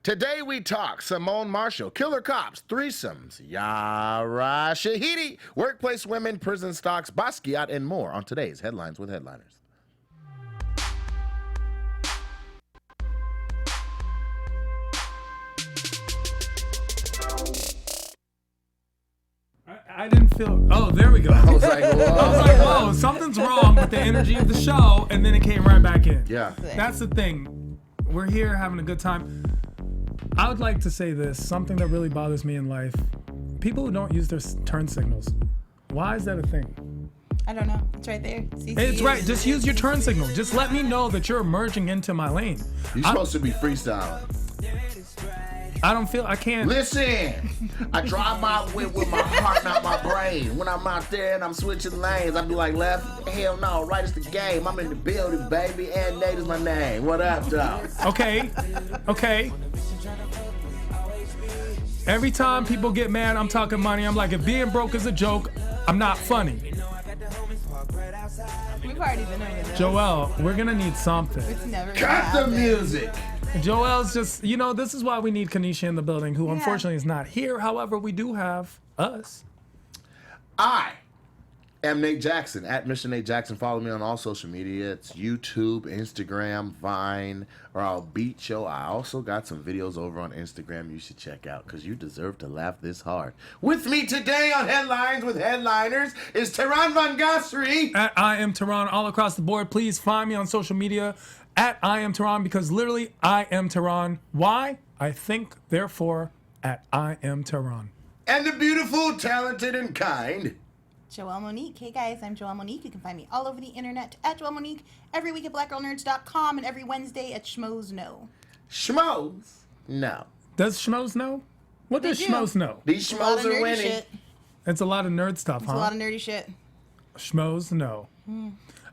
Today we talk Simone Marshall, killer cops, threesomes, Yara Shahidi, workplace women, prison stocks, Basquiat, and more on today's Headlines with Headliners. I didn't feel. Oh, there we go. I was like, whoa. I was like, whoa, something's wrong with the energy of the show, and then it came right back in. Yeah. That's the thing. We're here having a good time. I would like to say this, something that really bothers me in life. People who don't use their turn signals. Why is that a thing? I don't know. It's right there. It's right. Just use your turn signal. Just let me know that you're merging into my lane. You're supposed to be freestyling. I don't feel, I can't. Listen, I drive my whip with my heart, not my brain. When I'm out there and I'm switching lanes, I be like, left, hell no, right is the game. I'm in the building, baby, and Nate is my name. What up, dog? Okay. Every time people get mad, I'm talking money. I'm like, if being broke is a joke, I'm not funny. We've already been over this. Joel, we're gonna need something. It's never gonna Cut the happen. music. Joel's just, this is why we need Kanisha in the building, who unfortunately is not here. However, we do have us. I am Nate Jackson, at Mr. Nate Jackson. Follow me on all social media. It's YouTube, Instagram, Vine, or I'll beat you. I also got some videos over on Instagram you should check out because you deserve to laugh this hard. With me today on Headlines with Headliners is Tehran Van Ghasri. At I am Tehran all across the board. Please find me on social media at I am Tehran because literally I am Tehran. Why? I think, therefore, at I am Tehran. And the beautiful, talented, and kind Joelle Monique. Hey guys, I'm Joelle Monique. You can find me all over the internet at Joelle Monique, every week at blackgirlnerds.com, and every Wednesday at Schmoes Know. Schmoes. No. Does Schmoes know? What does do. Schmoes know? These It's a lot schmoes of are nerdy winning. shit. It's a lot of nerd stuff, It's a lot of nerdy shit. Schmoes know.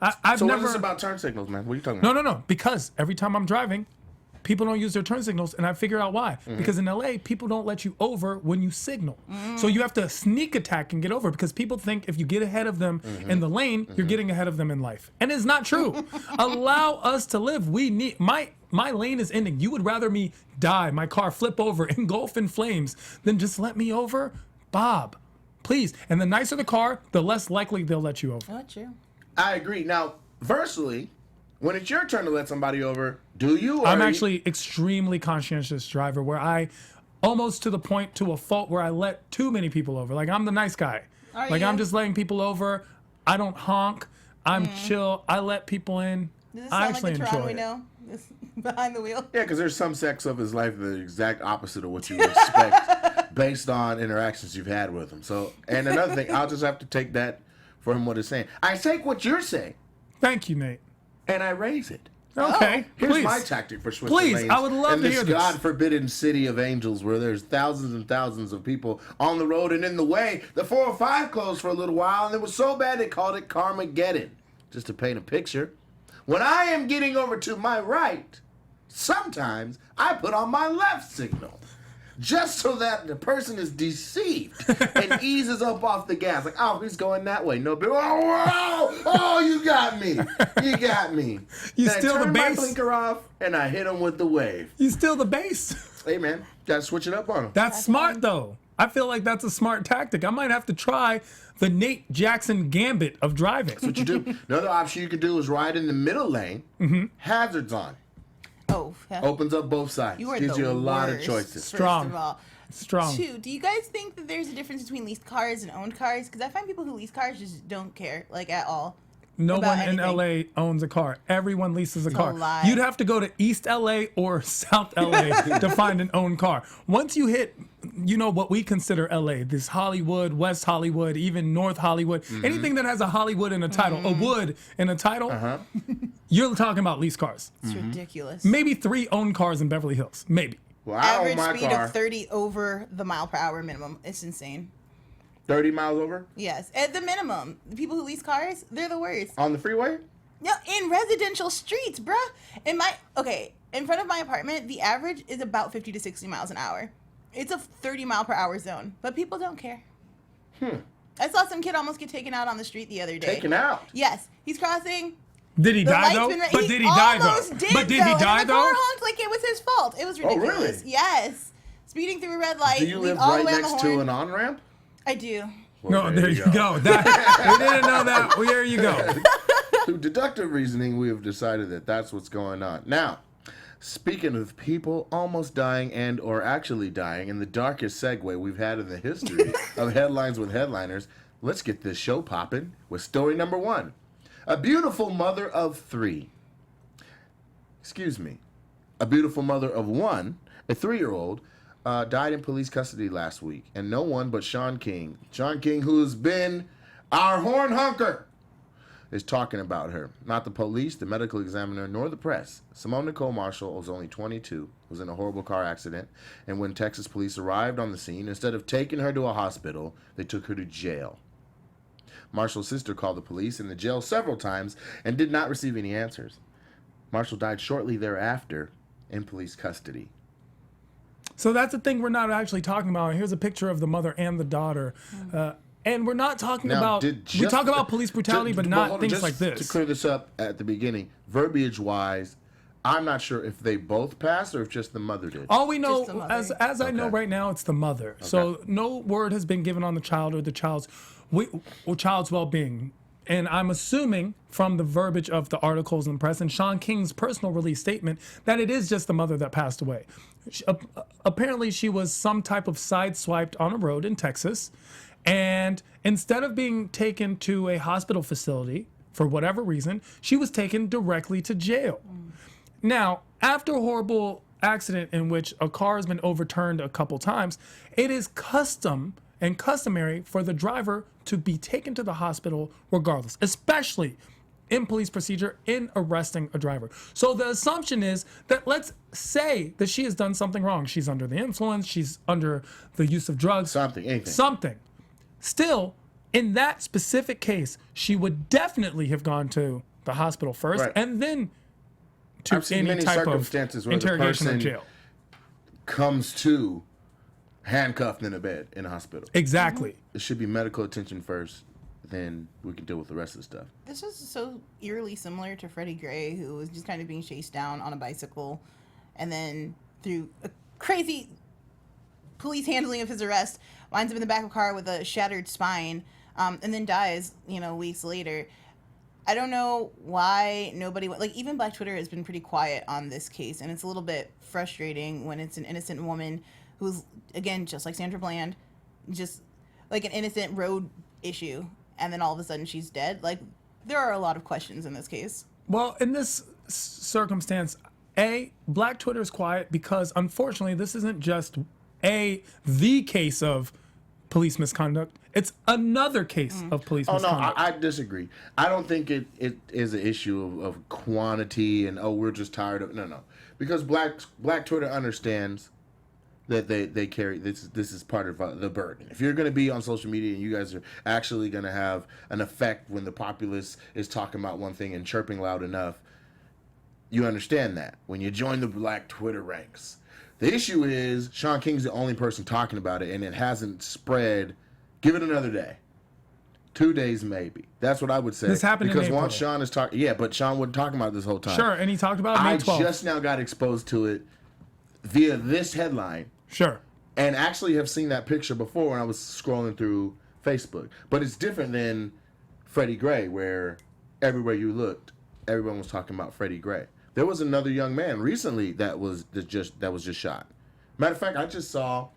I've So never. what is this about turn signals, man? What are you talking about? No. Because every time I'm driving, people don't use their turn signals, and I figure out why. Because in LA, people don't let you over when you signal. So you have to sneak attack and get over because people think if you get ahead of them in the lane, you're getting ahead of them in life. And it's not true. Allow us to live. We need my lane is ending. You would rather me die, my car flip over, engulf in flames, than just let me over? Bob, please. And the nicer the car, the less likely they'll let you over. Oh, true. I agree. Now, versely, when it's your turn to let somebody over, do you? Or I'm actually extremely conscientious driver where I almost to the point to a fault where I let too many people over. Like I'm the nice guy. Are Like you? I'm just letting people over. I don't honk. I'm chill. I let people in. Does this I sound actually like the Tehran enjoy we it. know? This behind the wheel? Yeah, because there's some sects of his life the exact opposite of what you would expect based on interactions you've had with him. So, and another thing, I'll just have to take that for him what it's saying. I take what you're saying Thank you, Nate. and I raise it. Okay, Here's please. my tactic for switching Please, lanes I would love in to this hear this. God-forbidden city of angels where there's thousands and thousands of people on the road and in the way. The 405 closed for a little while, and it was so bad they called it Carmageddon. Just to paint a picture, when I am getting over to my right, sometimes I put on my left signal. Just so that the person is deceived and eases up off the gas. Like, oh, he's going that way. No, but oh, you got me. You got me. You Then steal I the turn my base? blinker off, and I hit him with the wave. You steal the base. Hey, man, gotta switch it up on him. That's smart though. I feel like that's a smart tactic. I might have to try the Nate Jackson gambit of driving. That's what you do. Another option you could do is ride in the middle lane, hazards on. Oh, yeah. Opens up both sides. You are Gives the you a lot of worst, choices. Strong. First of all. Strong. Two, do you guys think that there's a difference between leased cars and owned cars? Because I find people who lease cars just don't care, like, at all. No about one in anything. LA owns a car. Everyone leases a car. lie. You'd have to go to East LA or South LA to find an owned car. Once you hit, what we consider LA, this Hollywood, West Hollywood, even North Hollywood, anything that has a Hollywood in a title, a wood in a title, you're talking about leased cars. It's ridiculous. Maybe 3 owned cars in Beverly Hills. Maybe. Well, I own Average my speed car. of 30 over the mile per hour minimum. It's insane. 30 miles over Yes, at the minimum. The people who lease cars, they're the worst. on the freeway. No, in residential streets, bruh. In front of my apartment, the average is about 50 to 60 miles an hour. It's a 30 mile per hour zone, but people don't care. I saw some kid almost get taken out on the street the other day. Taken out. Yes, he's crossing. Did he The die light's though? been But he did he die though? almost did, But did he though, die and the car though? honked like it was his fault. It was ridiculous. really? Yes. Speeding through a red light. Do you live all the right way on the next to horn. an on-ramp? I do. Well, No, there you go. That, we didn't know that. Well, there you go. Through deductive reasoning, we have decided that that's what's going on. Now, speaking of people almost dying and or actually dying, in the darkest segue we've had in the history of headlines with headliners, let's get this show popping with story number 1. A beautiful mother of 3. Excuse me. A beautiful mother of 1, a 3-year-old, died in police custody last week. And no one but Sean King, who's been our horn hunker, is talking about her. Not the police, the medical examiner, nor the press. Simone Nicole Marshall was only 22, was in a horrible car accident, and when Texas police arrived on the scene, instead of taking her to a hospital, they took her to jail. Marshall's sister called the police and the jail several times and did not receive any answers. Marshall died shortly thereafter in police custody. So that's the thing we're not actually talking about. Here's a picture of the mother and the daughter. And we're not talking about, we talk about police brutality, but not things like this. To clear this up at the beginning, verbiage-wise, I'm not sure if they both passed or if just the mother did. All we know, Just the mother. as I know right now, it's the mother. So no word has been given on the child or the child's well-being. And I'm assuming from the verbiage of the articles in the press and Sean King's personal release statement that it is just the mother that passed away. Apparently, she was some type of sideswiped on a road in Texas. And instead of being taken to a hospital facility, for whatever reason, she was taken directly to jail. Now, after a horrible accident in which a car has been overturned a couple times, it is custom and customary for the driver to be taken to the hospital regardless, especially in police procedure in arresting a driver. So the assumption is that, let's say that she has done something wrong. She's under the influence, she's under the use of drugs. Something. Still, in that specific case, she would definitely have gone to the hospital first and then to I've seen any many type of circumstances where interrogation the or person jail. comes to handcuffed in a bed in a hospital. Exactly. It should be medical attention first, then we can deal with the rest of the stuff. This was so eerily similar to Freddie Gray, who was just kind of being chased down on a bicycle, and then through a crazy police handling of his arrest, winds up in the back of a car with a shattered spine, and then dies, weeks later. I don't know why nobody, even Black Twitter has been pretty quiet on this case, and it's a little bit frustrating when it's an innocent woman who's, again, just like Sandra Bland, just like an innocent road issue, and then all of a sudden she's dead. Like, there are a lot of questions in this case. Well, in this circumstance, Black Twitter is quiet because, unfortunately, this isn't just the case of police misconduct. It's another case of police misconduct. No, I disagree. I don't think it is an issue of quantity and, we're just tired of... No. Because Black Twitter understands that they carry... This is part of the burden. If you're going to be on social media and you guys are actually going to have an effect when the populace is talking about one thing and chirping loud enough, you understand that when you join the Black Twitter ranks. The issue is Sean King's the only person talking about it, and it hasn't spread. Give it another day. 2 days maybe. That's what I would say. This happened because in April. once Sean is talking... Yeah, but Sean wasn't talking about it this whole time. Sure, and he talked about it May 12th. I just now got exposed to it via this headline. Sure. And actually have seen that picture before when I was scrolling through Facebook. But it's different than Freddie Gray, where everywhere you looked, everyone was talking about Freddie Gray. There was another young man recently that was just shot. Matter of fact, I just saw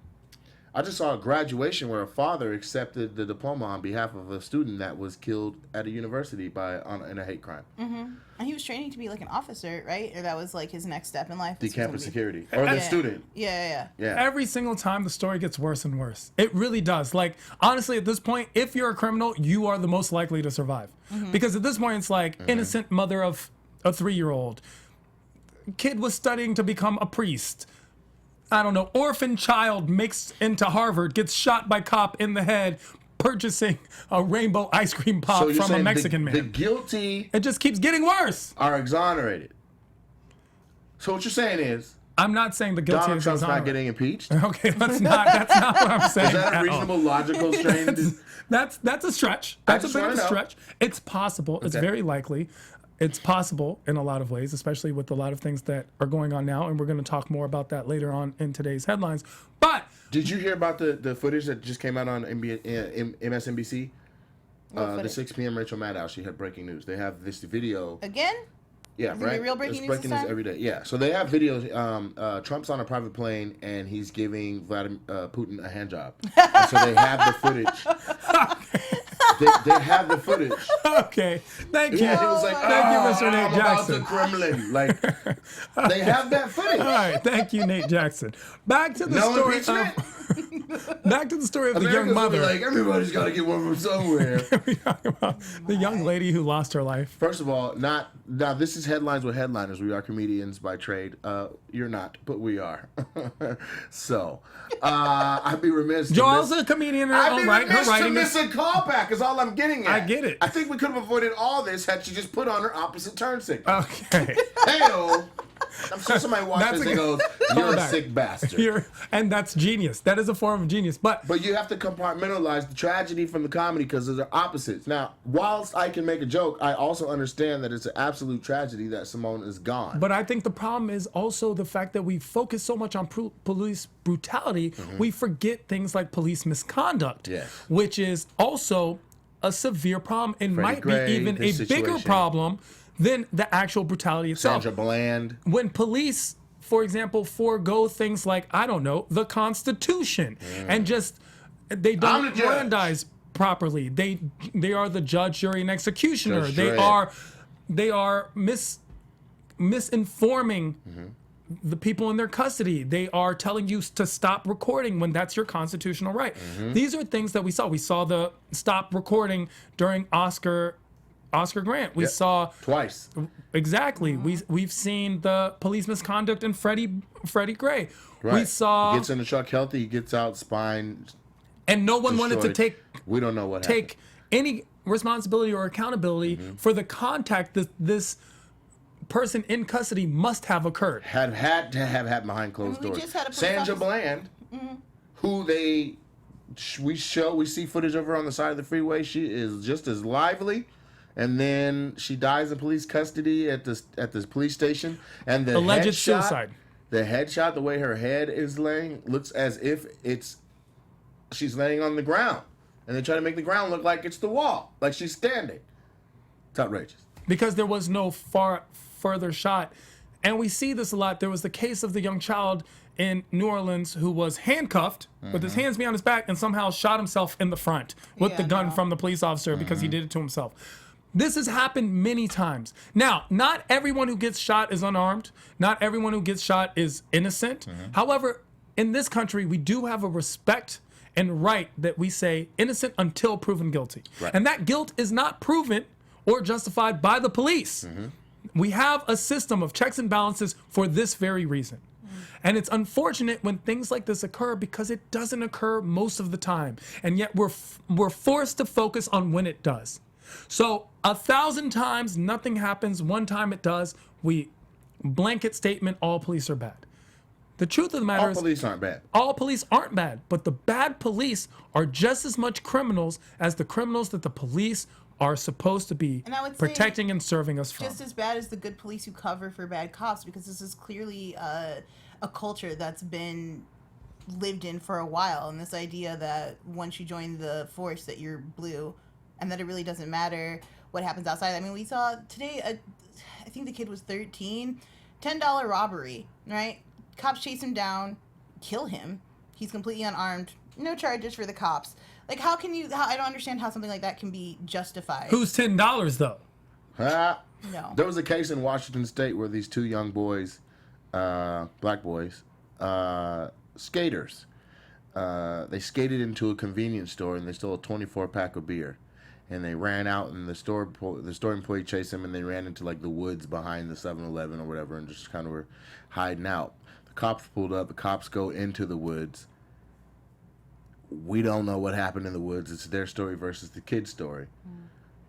a graduation where a father accepted the diploma on behalf of a student that was killed at a university in a hate crime. Mm-hmm. And he was training to be like an officer, right? Or that was like his next step in life. The campus security. Or the student. Yeah. Every single time the story gets worse and worse. It really does. Like, honestly, at this point, if you're a criminal, you are the most likely to survive. Mm-hmm. Because at this point, it's like innocent mother of a 3-year-old. Kid was studying to become a priest. I don't know, orphan child mixed into Harvard, gets shot by cop in the head, purchasing a rainbow ice cream pop from a Mexican man. The guilty... It just keeps getting worse. ...are exonerated. So what you're saying is... I'm not saying the guilty Donald is Trump's exonerated. not getting impeached? Okay, that's not what I'm saying. Is that a reasonable, logical strain? That's a stretch. That's a bit of a stretch. It's possible. It's very likely. it's possible in a lot of ways, especially with a lot of things that are going on now, and we're going to talk more about that later on in today's headlines. But did you hear about the footage that just came out on MSNBC? The 6 p.m. Rachel Maddow, she had breaking news. They have this video. Again? Yeah, Is it right. real breaking It's news breaking this news time? every day. Yeah, so they have videos. Trump's on a private plane and he's giving Vladimir Putin a hand job. And so they have the footage. They have the footage. okay, thank you. Yeah, he was like, thank you, Mr. Nate I'm about Jackson. to Kremlin. Like, they have that footage. All right, thank you, Nate Jackson. Back to the No story impeachment? back to the story of the Americans young will be mother. like, everybody's got to get one from somewhere. We talk about the young lady who lost her life. First of all, now this is headlines with headliners. We are comedians by trade. You're not, but we are. So, I'd be remiss. Joel's a comedian in her I'd own be right. Her remiss to writing miss is a callback. Is all I'm getting at. I get it. I think we could have avoided all this had she just put on her opposite turn signal. okay. Hey-o. I'm sure somebody watched That's this a and good goes, "You're a callback. sick bastard." And that's genius. That is a form of genius. But But you have to compartmentalize the tragedy from the comedy because they're opposites. Now, whilst I can make a joke, I also understand that it's an absolute tragedy that Simone is gone. But I think the problem is also the fact that we focus so much on police brutality, we forget things like police misconduct, Yes. which is also a severe problem and Freddie might Gray, be even a this bigger situation. problem than the actual brutality itself. Sandra Bland. When police, for example, forego things like, I don't know, the Constitution and just they I'm don't the judge. brandize properly. They are the judge, jury, and executioner. Judge They are misinforming the people in their custody. They are telling you to stop recording when that's your constitutional right. These are things that we saw. We saw the stop recording during Oscar Grant. We Yep. saw Twice. exactly. We've seen the police misconduct in Freddie Gray. Right. We saw, He gets in the truck healthy, he gets out, spine and no one wanted to destroyed. We don't know what take any responsibility or accountability for the contact that this person in custody must have occurred. had to have happened behind closed I mean, we doors. just had a police Sandra officer- Bland, who we see footage of her on the side of the freeway. She is just as lively, and then she dies in police custody at this police station. And the Alleged headshot, suicide. The headshot, the way her head is laying, looks as if she's laying on the ground, and they try to make the ground look like it's the wall, like she's standing. It's outrageous. Because there was no further shot. And we see this a lot. There was the case of the young child in New Orleans who was handcuffed with his hands behind his back and somehow shot himself in the front with the gun from the police officer because he did it to himself. This has happened many times. Now, not everyone who gets shot is unarmed. Not everyone who gets shot is innocent. However, in this country, we do have a respect and right that we say innocent until proven guilty. Right. And that guilt is not proven or justified by the police. We have a system of checks and balances for this very reason. And it's unfortunate when things like this occur because it doesn't occur most of the time. And yet we're forced to focus on when it does. So 1,000 times nothing happens, one time it does, we blanket statement, all police are bad. The truth of the matter All is police aren't bad. all police aren't bad, but the bad police are just as much criminals as the criminals that the police are supposed to be And I would say protecting and serving us from. Just as bad as the good police who cover for bad cops, because this is clearly a culture that's been lived in for a while, and this idea that once you join the force that you're blue and that it really doesn't matter what happens outside. I mean, we saw today, I think the kid was 13, $10 robbery, right? Cops chase him down, kill him. He's completely unarmed. No charges for the cops. Like, I don't understand how something like that can be justified. Who's $10 though? Ah. No. There was a case in Washington State where these two young boys, black boys, skaters, they skated into a convenience store and they stole a 24-pack of beer. And they ran out, and the store employee chased them, and they ran into like the woods behind the 7-Eleven or whatever, and just kind of were hiding out. The cops pulled up. The cops go into the woods. We don't know what happened in the woods. It's their story versus the kid's story.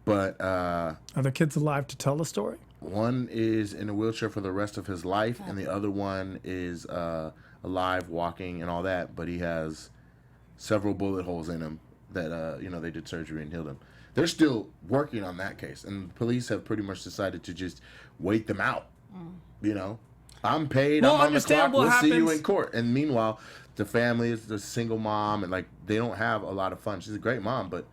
But Are the kids alive to tell the story? one is in a wheelchair for the rest of his life, and the other one is alive, walking, and all that. But he has several bullet holes in him that they did surgery and healed him. They're still working on that case, and the police have pretty much decided to just wait them out. You know, I'm paid. Well, I'm on the understand clock. what We'll see you happens- in court. And meanwhile, the family is the single mom, and like they don't have a lot of fun. She's a great mom, but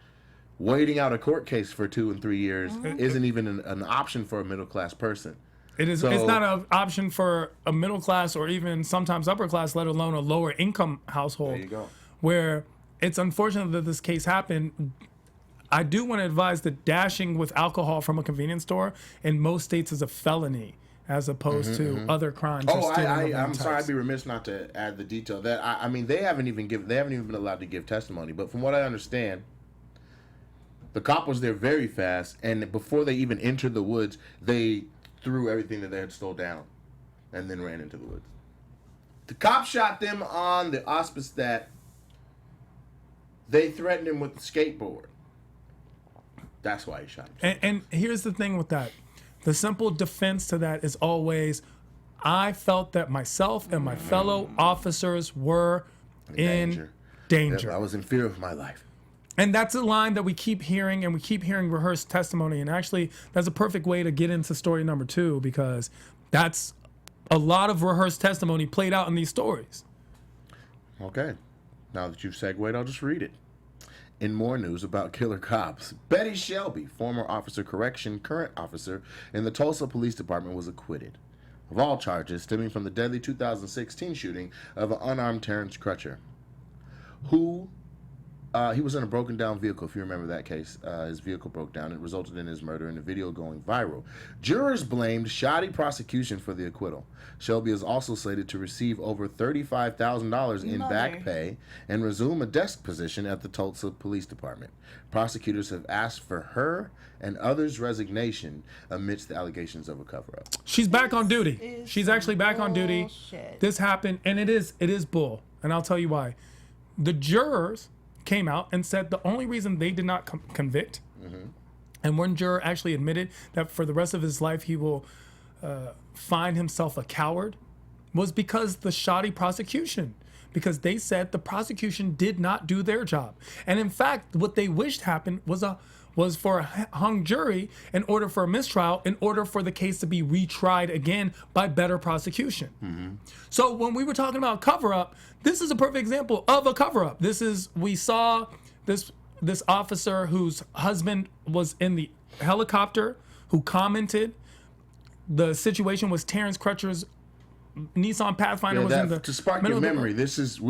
waiting out a court case for 2 and 3 years isn't even an option for a middle class person. It is. So- It's not an option for a middle class or even sometimes upper class, let alone a lower income household. There you go. Where it's unfortunate that this case happened. I do want to advise that dashing with alcohol from a convenience store in most states is a felony, as opposed to other crimes. or Oh, stealing of I'm them sorry. types. I'd be remiss not to add the detail that I mean they haven't even been allowed to give testimony. But from what I understand, the cop was there very fast, and before they even entered the woods, they threw everything that they had stole down, and then ran into the woods. The cop shot them on the auspice that they threatened him with the skateboard. That's why he shot him. And here's the thing with that. The simple defense to that is always, I felt that myself and my fellow officers were in danger. I was in fear of my life. And that's a line that we keep hearing, and we keep hearing rehearsed testimony. And actually, that's a perfect way to get into story number 2, because that's a lot of rehearsed testimony played out in these stories. Okay. Now that you've segued, I'll just read it. In more news about killer cops, Betty Shelby, former officer correction, current officer in the Tulsa Police Department, was acquitted of all charges stemming from the deadly 2016 shooting of an unarmed Terrence Crutcher, who he was in a broken down vehicle, if you remember that case. His vehicle broke down. It resulted in his murder, and the video going viral. Jurors blamed shoddy prosecution for the acquittal. Shelby is also slated to receive over $35,000 in back pay and resume a desk position at the Tulsa Police Department. Prosecutors have asked for her and others' resignation amidst the allegations of a cover-up. She's back on duty. She's actually back on duty. Bullshit. This happened, and it is bull. And I'll tell you why. The jurors came out and said the only reason they did not convict, and one juror actually admitted that for the rest of his life he will find himself a coward, was because the shoddy prosecution. Because they said the prosecution did not do their job. And in fact, what they wished happened was for a hung jury in order for a mistrial, in order for the case to be retried again by better prosecution. So when we were talking about cover-up, this is a perfect example of a cover-up. We saw this officer whose husband was in the helicopter, who commented. The situation was Terrence Crutcher's Nissan Pathfinder was in the to spark middle your of the- memory, this is a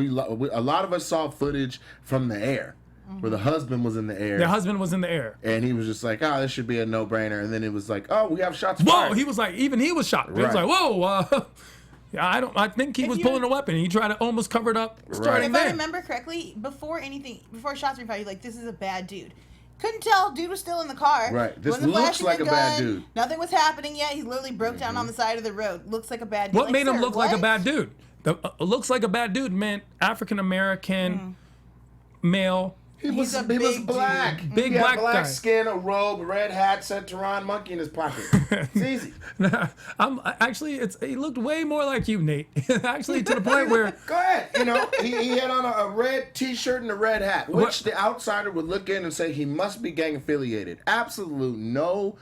lot of us saw footage from the air where the husband was in the air. Their husband was in the air. And he was just like, oh, this should be a no-brainer. And then it was like, oh, we have shots Whoa! fired. He was like, even he was shocked. He was Right. like, whoa! I think he was you- pulling a weapon. He tried to almost cover it up starting If I there. remember correctly, before shots were fired, like, this is a bad dude. Couldn't tell, dude was still in the car. Right. This Wasn't looks flashing like the a bad gun. dude. Nothing was happening yet. He literally broke down on the side of the road. Looks like a bad dude. What Like, made him sir, look like a what? bad dude? Looks like a bad dude meant African American, male. He was a black. big Big he had black black guy. skin, a robe, red hat, said Tehran monkey in his pocket. It's easy. He looked way more like you, Nate. Actually, to the point where Go ahead. You know, he had on a red T-shirt and a red hat, which What- the outsider would look in and say he must be gang affiliated. Absolute no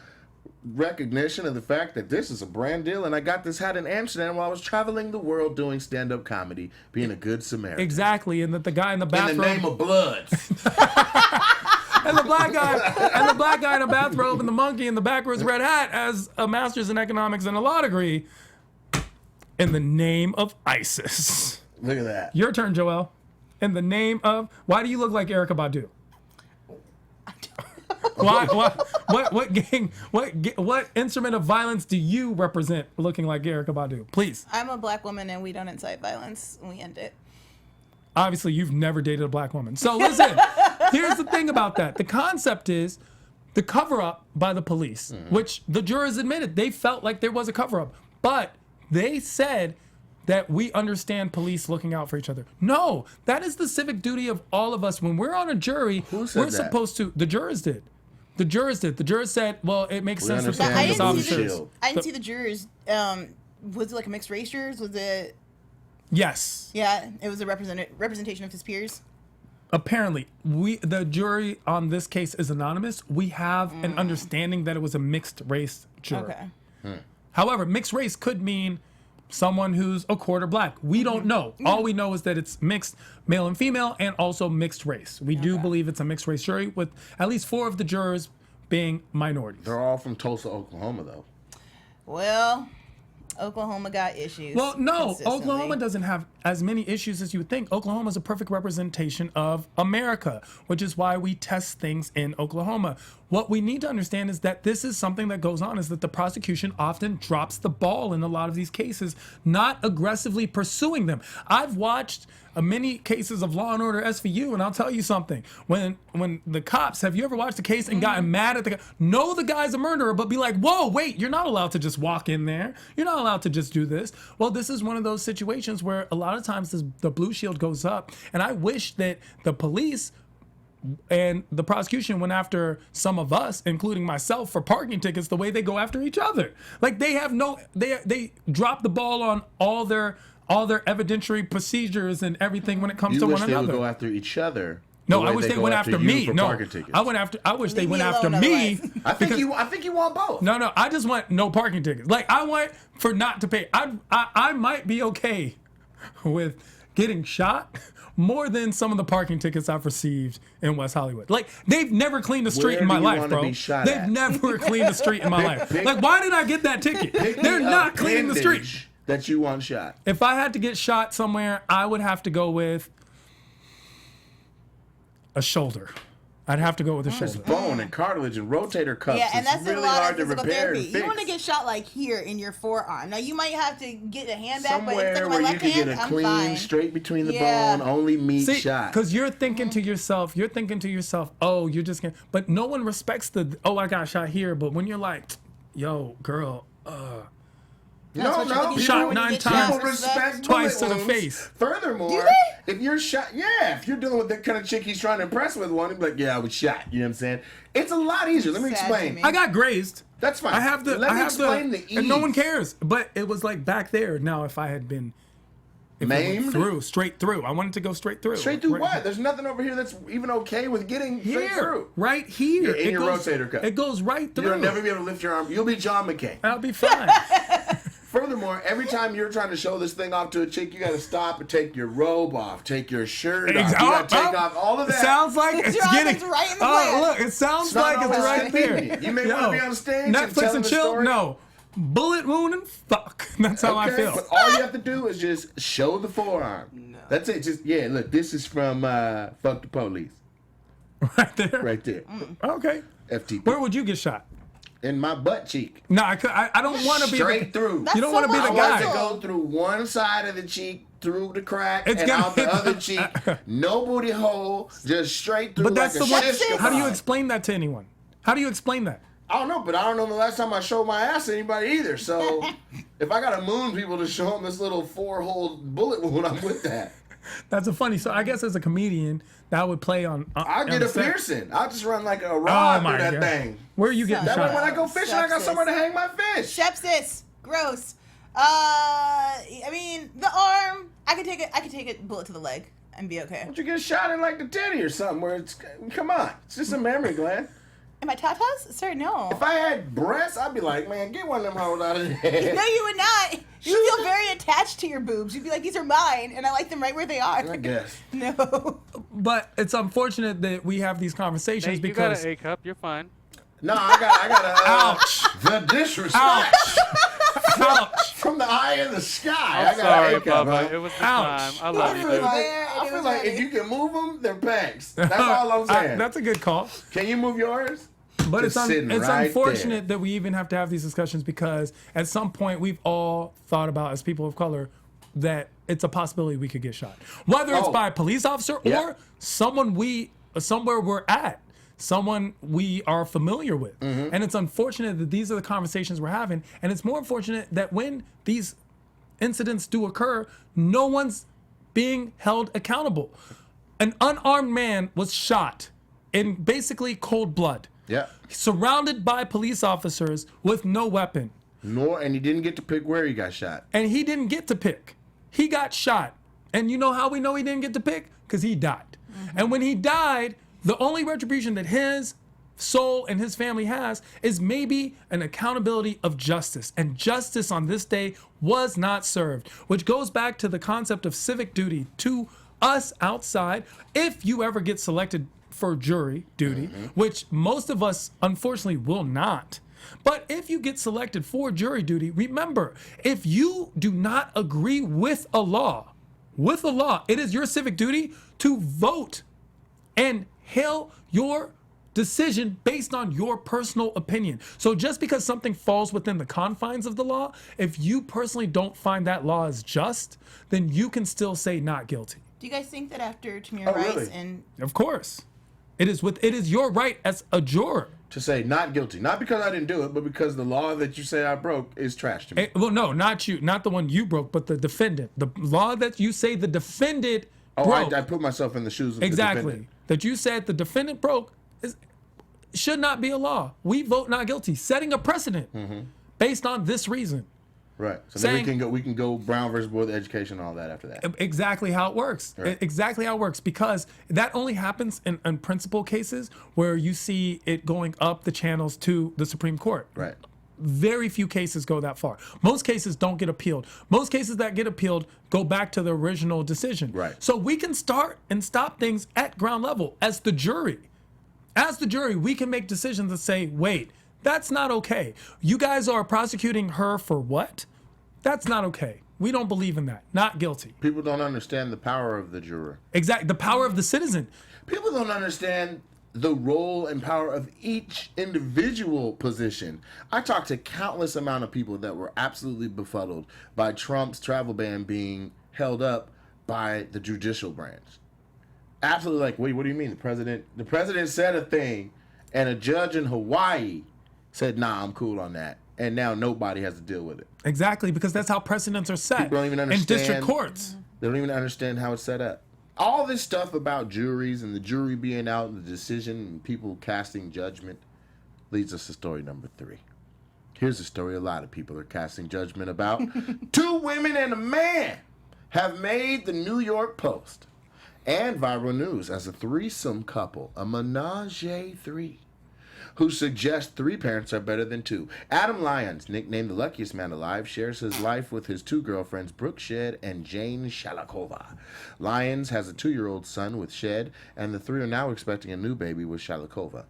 recognition of the fact that this is a brand deal, and I got this hat in Amsterdam while I was traveling the world doing stand-up comedy, being a good Samaritan. exactly, and that the guy in the In bathroom, the name of Bloods. and the black guy in a bathrobe, and the monkey in the backwards red hat has a master's in economics and a law degree. In the name of ISIS. Look at that. Your turn, Joel. In the name of, why do you look like Erykah Badu? What gang? What instrument of violence do you represent, looking like Erykah Badu? Please. I'm a black woman and we don't incite violence. We end it. Obviously, you've never dated a black woman. So listen, here's the thing about that. The concept is the cover-up by the police, which the jurors admitted they felt like there was a cover-up, but they said that we understand police looking out for each other. No, that is the civic duty of all of us. When we're on a jury, Who said we're that? supposed to. The jurors did. The jurors did. The jurors said, well, it makes We sense to understand protect I police didn't see officers. shield. I didn't see the jurors. Was it like a mixed race jurors? Was it? Yes. Yeah, it was a representation of his peers. apparently, the jury on this case is anonymous. We have an understanding that it was a mixed race jury. Okay. However, mixed race could mean someone who's a quarter black. We don't know. All we know is that it's mixed male and female and also mixed race. We do believe it's a mixed race jury with at least 4 of the jurors being minorities. They're all from Tulsa, Oklahoma, though. Well, Oklahoma got issues. Well, no, consistently. Oklahoma doesn't have as many issues as you would think. Oklahoma is a perfect representation of America, which is why we test things in Oklahoma. What we need to understand is that this is something that goes on, is that the prosecution often drops the ball in a lot of these cases, not aggressively pursuing them. I've watched many cases of Law and Order SVU, and I'll tell you something. When the cops, have you ever watched a case and gotten mad at the guy? Know the guy's a murderer, but be like, whoa, wait, you're not allowed to just walk in there. You're not allowed to just do this. Well, this is one of those situations where a lot of times the blue shield goes up, and I wish that the police and the prosecution went after some of us, including myself, for parking tickets the way they go after each other. Like they drop the ball on all their evidentiary procedures and everything when it comes to one another. You wish they would go after each other. No, I wish they went after me. No, I wish they Leave went me after alone me. otherwise. I think you want both. No, I just want no parking tickets. Like I want for not to pay. I might be okay with getting shot more than some of the parking tickets I've received in West Hollywood. Like they've never cleaned a street in my life, bro. They've never cleaned a street in my life. Like why did I get that ticket? They're not cleaning the street. That you want shot. If I had to get shot somewhere, I would have to go with a shoulder. I'd have to go with a shoulder. Bone and cartilage and rotator cuffs. Yeah, and that's it's really a lot hard of to physical repair therapy. and fix. You want to get shot like here in your forearm. Now you might have to get a hand back, but Somewhere it's like my where you left can hand, get a I'm clean, fine. straight between the Yeah. bone, only meat See, shot. because you're thinking to yourself, oh, you're just gonna, but no one respects I got shot here. But when you're like, yo, girl, That's what you're No, looking Shot for when you 9 get times. people respect Twice bullet to the wounds. face. Furthermore, Do they? if you're shot, if you're dealing with the kind of chick he's trying to impress with one, he'd be like, yeah, I was shot. You know what I'm saying? It's a lot easier. Let me Sad to explain. me. I got grazed. That's fine. I have the. Let I me have explain the and no ease. one cares. But it was like back there. Now, if I had been it went Maimed? straight through. I wanted to go straight through. Straight through Right what? There's nothing over here that's even okay with getting straight Here, through. right here. Yeah, in It your goes- rotator cuff. It goes right through. You'll never be able to lift your arm. You'll be John McCain. I'll be fine. Furthermore, every time you're trying to show this thing off to a chick, you got to stop and take your robe off, take your shirt off. You got to take off all of It that. sounds like It's it's right- getting. it's right in the Oh, plan. look! It sounds It's not like it's always right there. convenient. You may wanna be on stage and Netflix tell and the chill. story. No, bullet wound and fuck. That's how I feel. But all you have to do is just show the forearm. No. That's it. Just look, this is from Fuck the Police. Right there. Right there. Okay. FTP. Where would you get shot? In my butt cheek. No, I don't want to be Straight through. That's You don't so want to be much the I want guy. to go through one side of the cheek, through the crack, It's and gonna out the hit other the- cheek. No booty hole, just straight through But that's like the a one. shish How do you kebab. explain that to anyone? How do you explain that? I don't know, but I don't know the last time I showed my ass to anybody either. So if I gotta moon people to show them this little 4-hole bullet wound, I'm with that. That's a funny. So I guess as a comedian, that would play on. I'll on get the a set. piercing. I'll just run like a Oh rod my through that god! thing. Where are you getting That way shot? when I go fishing, I got Sepsis. somewhere to hang my fish. Sepsis. Gross. I mean, the arm. I could take a bullet to the leg and be okay. Don't you get shot in like the titty or something where it's, come on, it's just a memory gland. Am I tatas? Sir, no. If I had breasts, I'd be like, man, get one of them hoes out of there. No, you would not. You feel very attached to your boobs. You'd be like, these are mine, and I like them right where they are. I guess. No. But it's unfortunate that we have these conversations Hey, you got because. an A cup. You're fine. No, I got a Ouch! the disrespect Ouch! Ouch! from the eye in the sky. I'm I got sorry, an A cup, Bubba. huh? It was the Ouch. time. I love I you, feel dude. like, There, I it feel was like if funny. you can move them, they're pegs. That's all I'm saying. That's a good call. Can you move yours? But Just sitting it's right unfortunate that we even have to have these discussions because at some point we've all thought about as people of color that it's a possibility we could get shot, whether it's Oh. by a police officer Yeah. or somewhere we're at, someone we are familiar with. Mm-hmm. And it's unfortunate that these are the conversations we're having, and it's more unfortunate that when these incidents do occur, no one's being held accountable. An unarmed man was shot in basically cold blood, Yeah. surrounded by police officers with no weapon. And he didn't get to pick where he got shot. And he didn't get to pick. He got shot. And you know how we know he didn't get to pick? Because he died. And when he died, the only retribution that his soul and his family has is maybe an accountability of justice. And justice on this day was not served, which goes back to the concept of civic duty to us outside. If you ever get selected for jury duty, which most of us unfortunately will not. But if you get selected for jury duty, remember, if you do not agree with a law, it is your civic duty to vote and hail your decision based on your personal opinion. So just because something falls within the confines of the law, if you personally don't find that law is just, then you can still say not guilty. Do you guys think that after Tamir Rice really? and Of course. It is your right as a juror. To say not guilty. Not because I didn't do it, but because the law that you say I broke is trash to me. Well, no, not you, not the one you broke, but the defendant. The law that you say the defendant broke. I put myself in the shoes of the Exactly. defendant. That you said the defendant broke should not be a law. We vote not guilty, setting a precedent based on this reason. Right. So Saying- then we can go Brown versus Board of Education and all that after that. Exactly how it works. Right. Exactly how it works, because that only happens in principal cases where you see it going up the channels to the Supreme Court. Right. Very few cases go that far. Most cases don't get appealed. Most cases that get appealed go back to the original decision. Right. So we can start and stop things at ground level as the jury. As the jury, we can make decisions that say, wait, that's not okay. You guys are prosecuting her for what? That's not okay. We don't believe in that. Not guilty. People don't understand the power of the juror. Exactly. The power of the citizen. People don't understand the role and power of each individual position. I talked to countless amount of people that were absolutely befuddled by Trump's travel ban being held up by the judicial branch. Absolutely like, wait, what do you mean? The president said a thing and a judge in Hawaii said, nah, I'm cool on that. And now nobody has to deal with it. Exactly, because that's how precedents are set People don't even in understand. district courts. They don't even understand how it's set up. All this stuff about juries and the jury being out and the decision and people casting judgment leads us to story number 3. Here's a story a lot of people are casting judgment about. 2 women and a man have made the New York Post and viral news as a threesome couple, a menage a 3, who suggests 3 parents are better than 2. Adam Lyons, nicknamed the luckiest man alive, shares his life with his 2 girlfriends, Brooke Shed and Jane Shalakova. Lyons has a 2-year-old son with Shed, and the 3 are now expecting a new baby with Shalakova.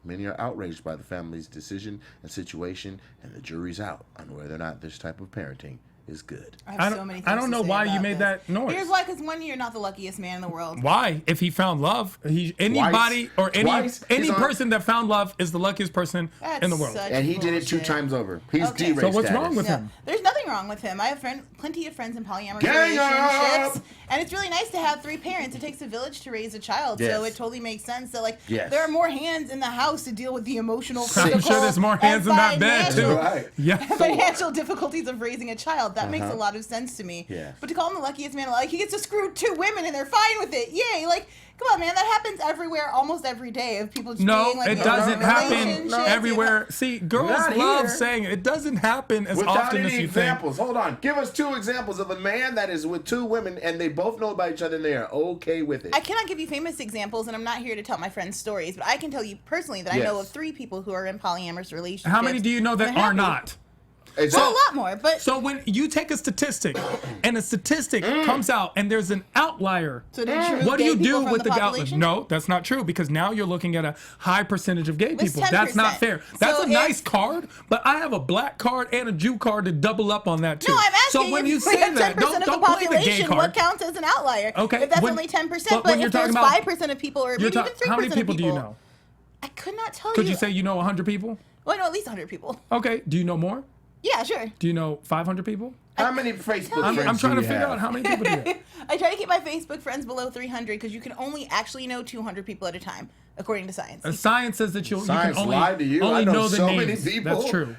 Many are outraged by the family's decision and situation, and the jury's out on whether or not this type of parenting is good. I I have don't- so many things I don't to know say why you about made this. that noise. Here's why, because one, you're not the luckiest man in the world. Why? If he found love, anybody or Twice. any He's on- person that found love is the luckiest person That's in the world. such And he did it 2 bullshit. times over. He's Okay. D-rate So what's status. wrong with No, him? there's nothing wrong with him. I have plenty of friends in polyamorous Gang relationships, up! and it's really nice to have 3 parents. It takes a village to raise a child, Yes. so it totally makes sense that Yes. there are more hands in the house to deal with the emotional, I'm physical, sure there's more hands and in that bed, financial- too. Right. Yeah. Financial difficulties of raising a child. That makes a lot of sense to me. Yeah. But to call him the luckiest man alive, he gets to screw 2 women and they're fine with it. Yay! Like, come on, man. That happens everywhere, almost every day, of people just No, being like, it in doesn't happen relationships, everywhere. See, girls Not love here. saying it doesn't happen as Without often any as you examples. Hold on. Give us 2 examples of a man that is with 2 women and they both know about each other and they are okay with it. I cannot give you famous examples, and I'm not here to tell my friends' stories, but I can tell you personally that I know of 3 people who are in polyamorous relationships. think. How many do you know that and are happy. not? It's Well, a lot more, but So when you take a statistic and a statistic comes out and there's an outlier, So did you remove what do gay you people do from with the the population? No, that's not true, because now you're looking at a high percentage of gay It's people. That's not 10%. fair. That's So a nice if- card, but I have a black card and a Jew card to double up on that too. no, I'm asking so when if you we say have that, 10% don't of the play the gay population, card. what counts as an outlier? Okay, If that's when- only 10%, but but when you're if there's talking about- 5% of people, or maybe even 3% How many people of do people, you know? I could not tell Could you say you know 100 people? Well, I know at least 100 people. Okay. Do you know more? Yeah, sure. Do you know 500 people? How many Facebook I'm friends trying do to you figure have? out how many people do you have. I try to keep my Facebook friends below 300 because you can only actually know 200 people at a time, according to science. Science says that you Science can only, lied to you. only I know the so many names. people. That's true.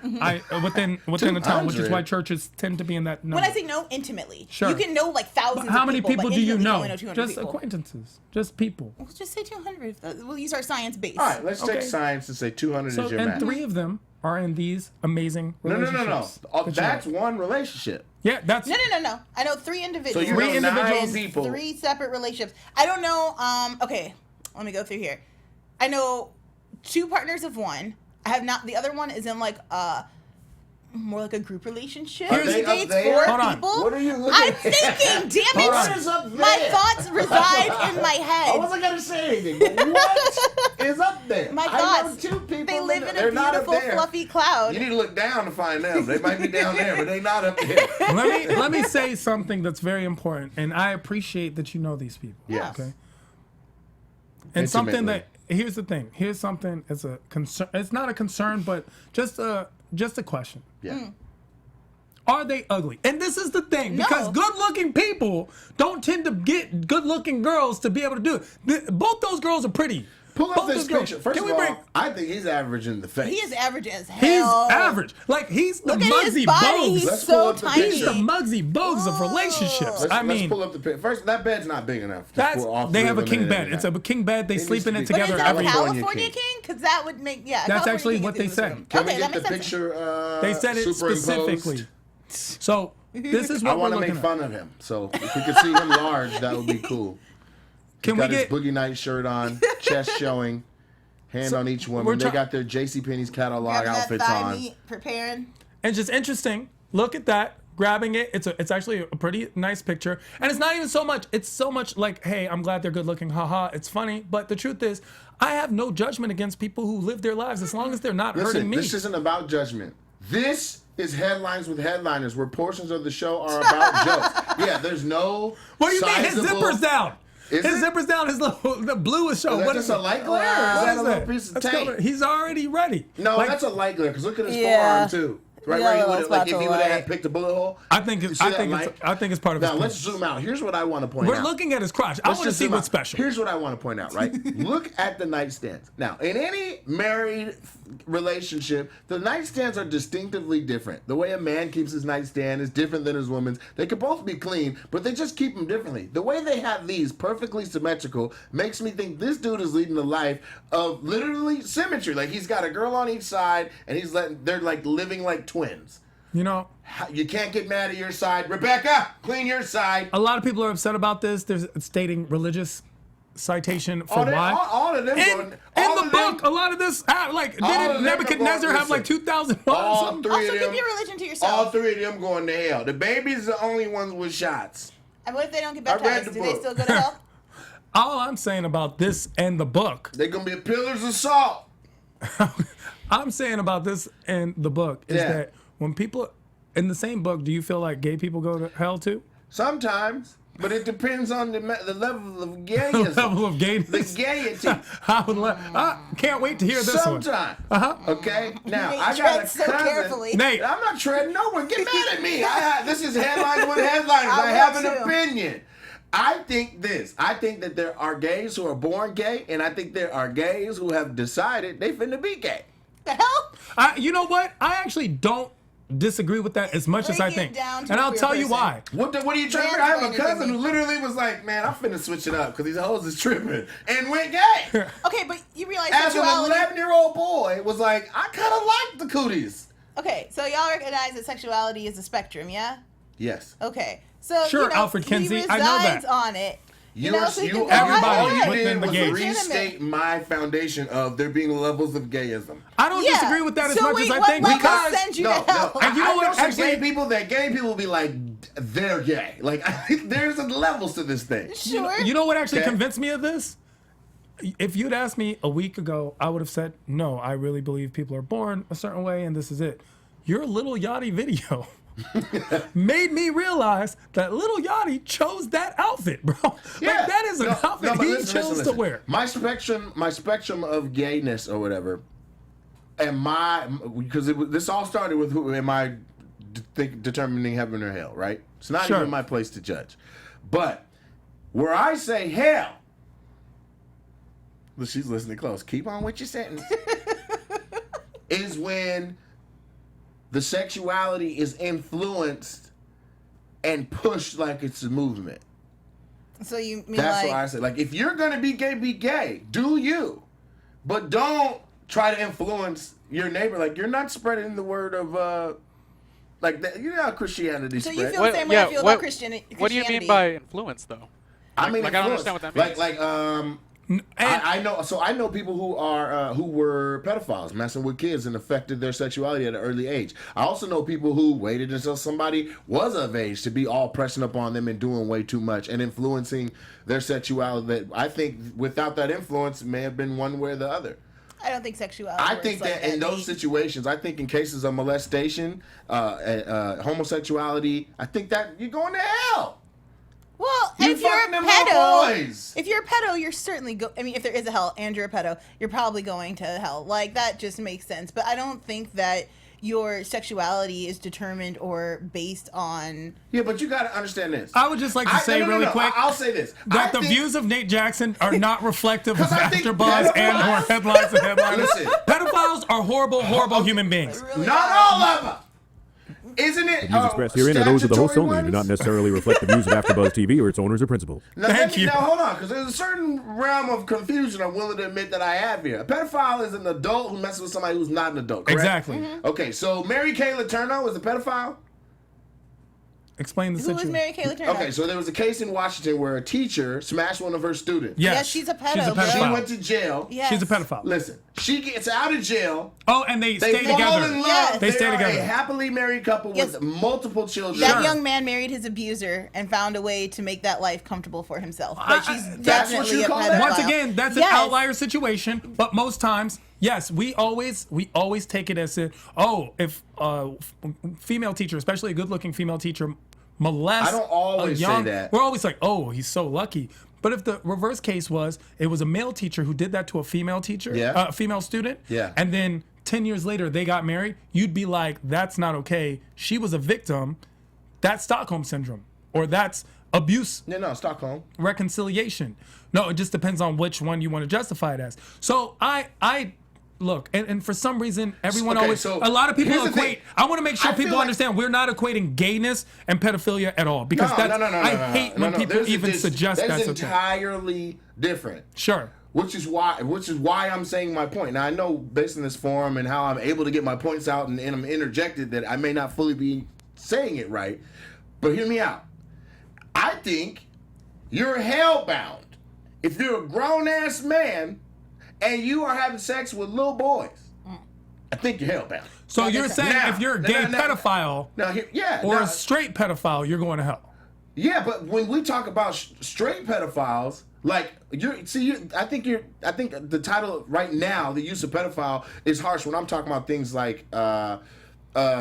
Within a town, which is 200. why churches tend to be in that number. When I say know intimately, Sure. you can know like thousands But how of many people, people but do you intimately know? only know 200 Just people. acquaintances, just people. We'll just say 200. We'll use our science base. All right, let's Okay. take science and say 200 So, is your and max. 3 of them are in these amazing relationships. No. that you That's know. one relationship. Yeah, that's No. I know 3 individuals. So you Three know 9 individuals, people. 3 separate relationships. I don't know. Okay, let me go through here. I know 2 partners of one. I have not. The other one is in like more like a group relationship. Are they He up dates there? 4 Hold on. people. What are you looking I'm at? thinking. Damn Hold it! on. What is up there? My thoughts reside in my I head. wasn't gonna say anything. But what is up there? My I know thoughts. 2 people. They live in a they're not up beautiful, there. fluffy cloud. You need to look down to find them. They might be down there, but they not up there. let me say something that's very important, and I appreciate that you know these people. Yes. Okay. And something Intimately. that here's the thing. Here's something. It's a concern. It's not a concern, but just a question. Yeah. Are they ugly? And this is the thing, because No. good-looking people don't tend to get good-looking girls to be able to do it. Both those girls are pretty. Pull up Both this those girls- picture. First Can of we all, bring? I think he's average in the face. He is average as He's hell. average. Like he's the Look at his Muggsy body. Bogues. He's Let's pull so up the tiny. He's the Muggsy Bogues of Oh. relationships. Let's pull up the picture. First, that bed's not big enough. That's For all they 3 have of a them king in bed. it. It's a king bed. They It sleep needs in to it be- But is together that every. California California king. king? Because that would make That's actually what they said. Can Okay, we that get the makes sense. picture? They said it superimposed? specifically. So this is I what we're want to looking make at. fun of him. So if we could see him large, that would be cool. He's Can we got his get? Boogie Night shirt on, chest showing, hand on each we're woman. They try- got their JCPenney's catalog Grabbing that outfits thigh on. meat, preparing. And just interesting. Look at that. Grabbing it. It's actually a pretty nice picture. And it's not even so much. It's so much like, hey, I'm glad they're good looking. Haha. It's funny. But the truth is, I have no judgment against people who live their lives as long as they're not hurting Listen, me. this isn't about judgment. This is Headlines with Headliners, where portions of the show are about jokes. Yeah, there's no. What do you mean? His sizable- zipper's down. Is His it? zipper's down. His little the blue is showing. Is that What just is a it? light glare, or is What that is a little piece of That's tape? covered. He's already ready. No, Like, that's a light glare. Because look at his Yeah. forearm too. Right Yeah, where he little would have, like, spots if of he would have light. picked a bullet hole. I think You it's. see I that think light? it's. I think it's part of Now his. let's penis. zoom out. Here's what I want to point We're out. looking at his crotch. I Let's want to just see zoom what's out. special. Here's what I want to point out, right? Look at the nightstands. Now, in any married relationship, the nightstands are distinctively different. The way a man keeps his nightstand is different than his woman's. They could both be clean, but they just keep them differently. The way they have these perfectly symmetrical makes me think this dude is leading a life of literally symmetry. Like he's got a girl on each side, and they're like living like twins. You know, You can't get mad at your side. Rebecca, clean your side. a lot of people are upset about this. There's stating religious citation for why. All of them in going, in all the of them- book, a lot of this, like, All of didn't them Nebuchadnezzar are going, have like listen, 2,000 all wives? three Also, of keep them, your religion to all yourself. 3 of them going to hell. The baby's the only ones with shots. And what if they don't get I read baptized? the Do they book. still go to hell? All I'm saying about this and the book, They're gonna be pillars of salt. I'm saying about this and the book is Yeah. that when people in the same book, do you feel like gay people go to hell too? Sometimes, but it depends on the level of gayism. Level of gayness. The gaiety. I can't wait to hear this one. Sometimes. Okay. Now Nate I got a treads so cousin. carefully. Nate, I'm not treading no one. Get mad at me. This is Headlines with Headliners. I I have will an too. opinion. I think this. I think that there are gays who are born gay, and I think there are gays who have decided they finna be gay. The hell? you know what? I actually don't disagree with that as much as I Bring it think. down to And a I'll queer tell you person. why. What are you trying to? I have a Mansplaining cousin to who me. literally was like, "Man, I'm finna switch it up because these hoes is tripping," and went gay. Okay, but you realize As an sexuality. 11-year-old boy, was like, I kind of like the cooties. Okay, so y'all recognize that sexuality is a spectrum, yeah? Yes. Okay, so Sure, you know, Alfred Kinsey, he I know that. resides on it. You, know, are, so you you can go everybody all you within did the was gays. restate my foundation of there being levels of gayism. I don't Yeah. disagree with that as So much wait, as I what think level because sends you No, to hell? no. And you know I what, know some actually- gay people that gay people will be like, they're gay. Like, I think there's levels to this thing. Sure. you know what actually Okay. convinced me of this? If you'd asked me a week ago, I would have said, no, I really believe people are born a certain way and this is it. Your Little Yachty video made me realize that Little Yachty chose that outfit, bro. Like, that is an outfit but he listen, chose to listen. wear. My spectrum of gayness or whatever, and because this all started with who am I determining heaven or hell, right? It's not Sure. even my place to judge. But where I say hell, well, she's listening close. Keep on with your sentence. Is when the sexuality is influenced and pushed like it's a movement. So you mean That's like what I said. Like, if you're gonna be gay, do you. But don't try to influence your neighbor. Like, you're not spreading the word of like that. You know how Christianity So spread. you feel the same way I feel about Christianity. What do you mean by influence, though? I mean, I don't understand what that means. I know. So I know people who were pedophiles, messing with kids, and affected their sexuality at an early age. I also know people who waited until somebody was of age to be all pressing up on them and doing way too much and influencing their sexuality. That I think without that influence, it may have been one way or the other. I don't think sexuality. I think that in those situations, I think in cases of molestation, homosexuality, I think that you're going to hell. Well, if you're a pedo, you're certainly I mean, if there is a hell and you're a pedo, you're probably going to hell. Like, that just makes sense. But I don't think that your sexuality is determined or based on... Yeah, but you got to understand this. I would just like to say really quick... I'll say this. That the views of Nate Jackson are not reflective of AfterBuzz and or headlines and headlines. Listen. Pedophiles are horrible, horrible human beings. Really not all of them. Isn't it? The views expressed herein are those of the hosts only and do not necessarily reflect the views of AfterBuzz TV or its owners or principals. Now, Thank you. Now, hold on, because there's a certain realm of confusion I'm willing to admit that I have here. A pedophile is an adult who messes with somebody who's not an adult, correct? Exactly. Okay, so Mary Kay Letourneau was a pedophile? Explain the Who was situation. Mary Kay Letourneau? Okay, so there was a case in Washington where a teacher smashed one of her students. Yes. Yes, she's a pedo, She's a bro. She pedophile. went to jail. Yes. She's a pedophile. Listen, she gets out of jail. Oh, and they They stay fall together. in love. Yes. They stay are together. a happily married couple Yes. with multiple children. That Sure. young man married his abuser and found a way to make that life comfortable for himself. But she's That's what definitely you a call pedophile. that? Once again, that's Yes. an outlier situation, but most times, yes, we always take it as if female teacher, especially a good-looking female teacher, molests I don't always a young, say that. We're always like, oh, he's so lucky. But if the reverse case was, it was a male teacher who did that to a female teacher, Yeah. a female student, Yeah. and then 10 years later they got married, you'd be like, that's not okay. She was a victim. That's Stockholm syndrome, or that's abuse No, Stockholm. reconciliation. No, it just depends on which one you want to justify it as. So I look, and for some reason, everyone Okay, always, so a lot of people here's the equate. thing. I want to make sure I feel people like- understand we're not equating gayness and pedophilia at all, because I hate when people even suggest that's That's okay. entirely different. Sure. Which is why I'm saying my point. Now I know based on this forum and how I'm able to get my points out and I'm interjected that I may not fully be saying it right, but hear me out. I think you're hellbound if you're a grown ass man and you are having sex with little boys. I think you're hellbound. So you're saying Now- if you're a gay now- pedophile Now here, yeah, or now- a straight pedophile, you're going to hell. Yeah, but when we talk about straight pedophiles, like I think the title right now, the use of pedophile, is harsh when I'm talking about things like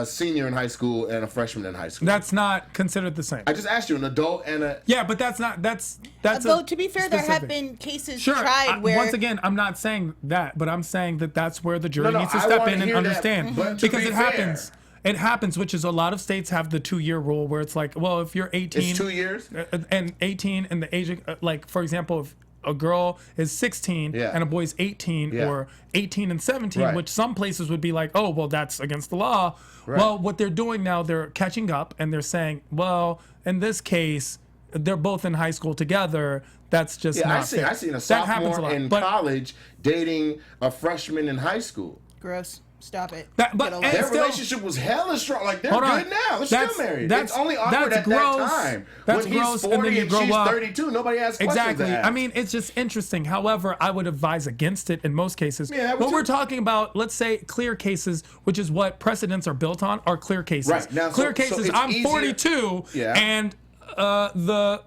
senior in high school and a freshman in high school. That's not considered the same. I just asked you an adult and a. Yeah, but that's not. That's. Though, to be fair, there have specific. been cases Sure. tried where... Once again, I'm not saying that, but I'm saying that that's where the jury No, needs to I step wanna in and hear that, understand, but to because be it fair- happens. It happens, which is a lot of states have the 2-year rule where it's like, well, if you're 18, It's 2 years? and 18, and the age, like for example, if a girl is 16 Yeah. and a boy's 18, Yeah. or 18 and 17, Right. which some places would be like, oh, well, that's against the law. Right. Well, what they're doing now, they're catching up and they're saying, well, in this case, they're both in high school together. That's just Yeah, not fair. I seen a That happens sophomore lot. in But- college dating a freshman in high school. Gross. Stop it. But- Get a and life. Their still- relationship was hella strong. Like they're Hold on. good now. They're That's- still married. that's- It's only awkward that's at gross. that time. That's when he's gross, and then 40 you and, grow she's up. 32, nobody has questions Exactly. to ask. I mean, it's just interesting. However, I would advise against it in most cases. Yeah, I would what too. we're talking about, let's say clear cases, which is what precedents are built on, are clear cases. Right. Now, clear so cases, it's I'm easier- 42, Yeah. and the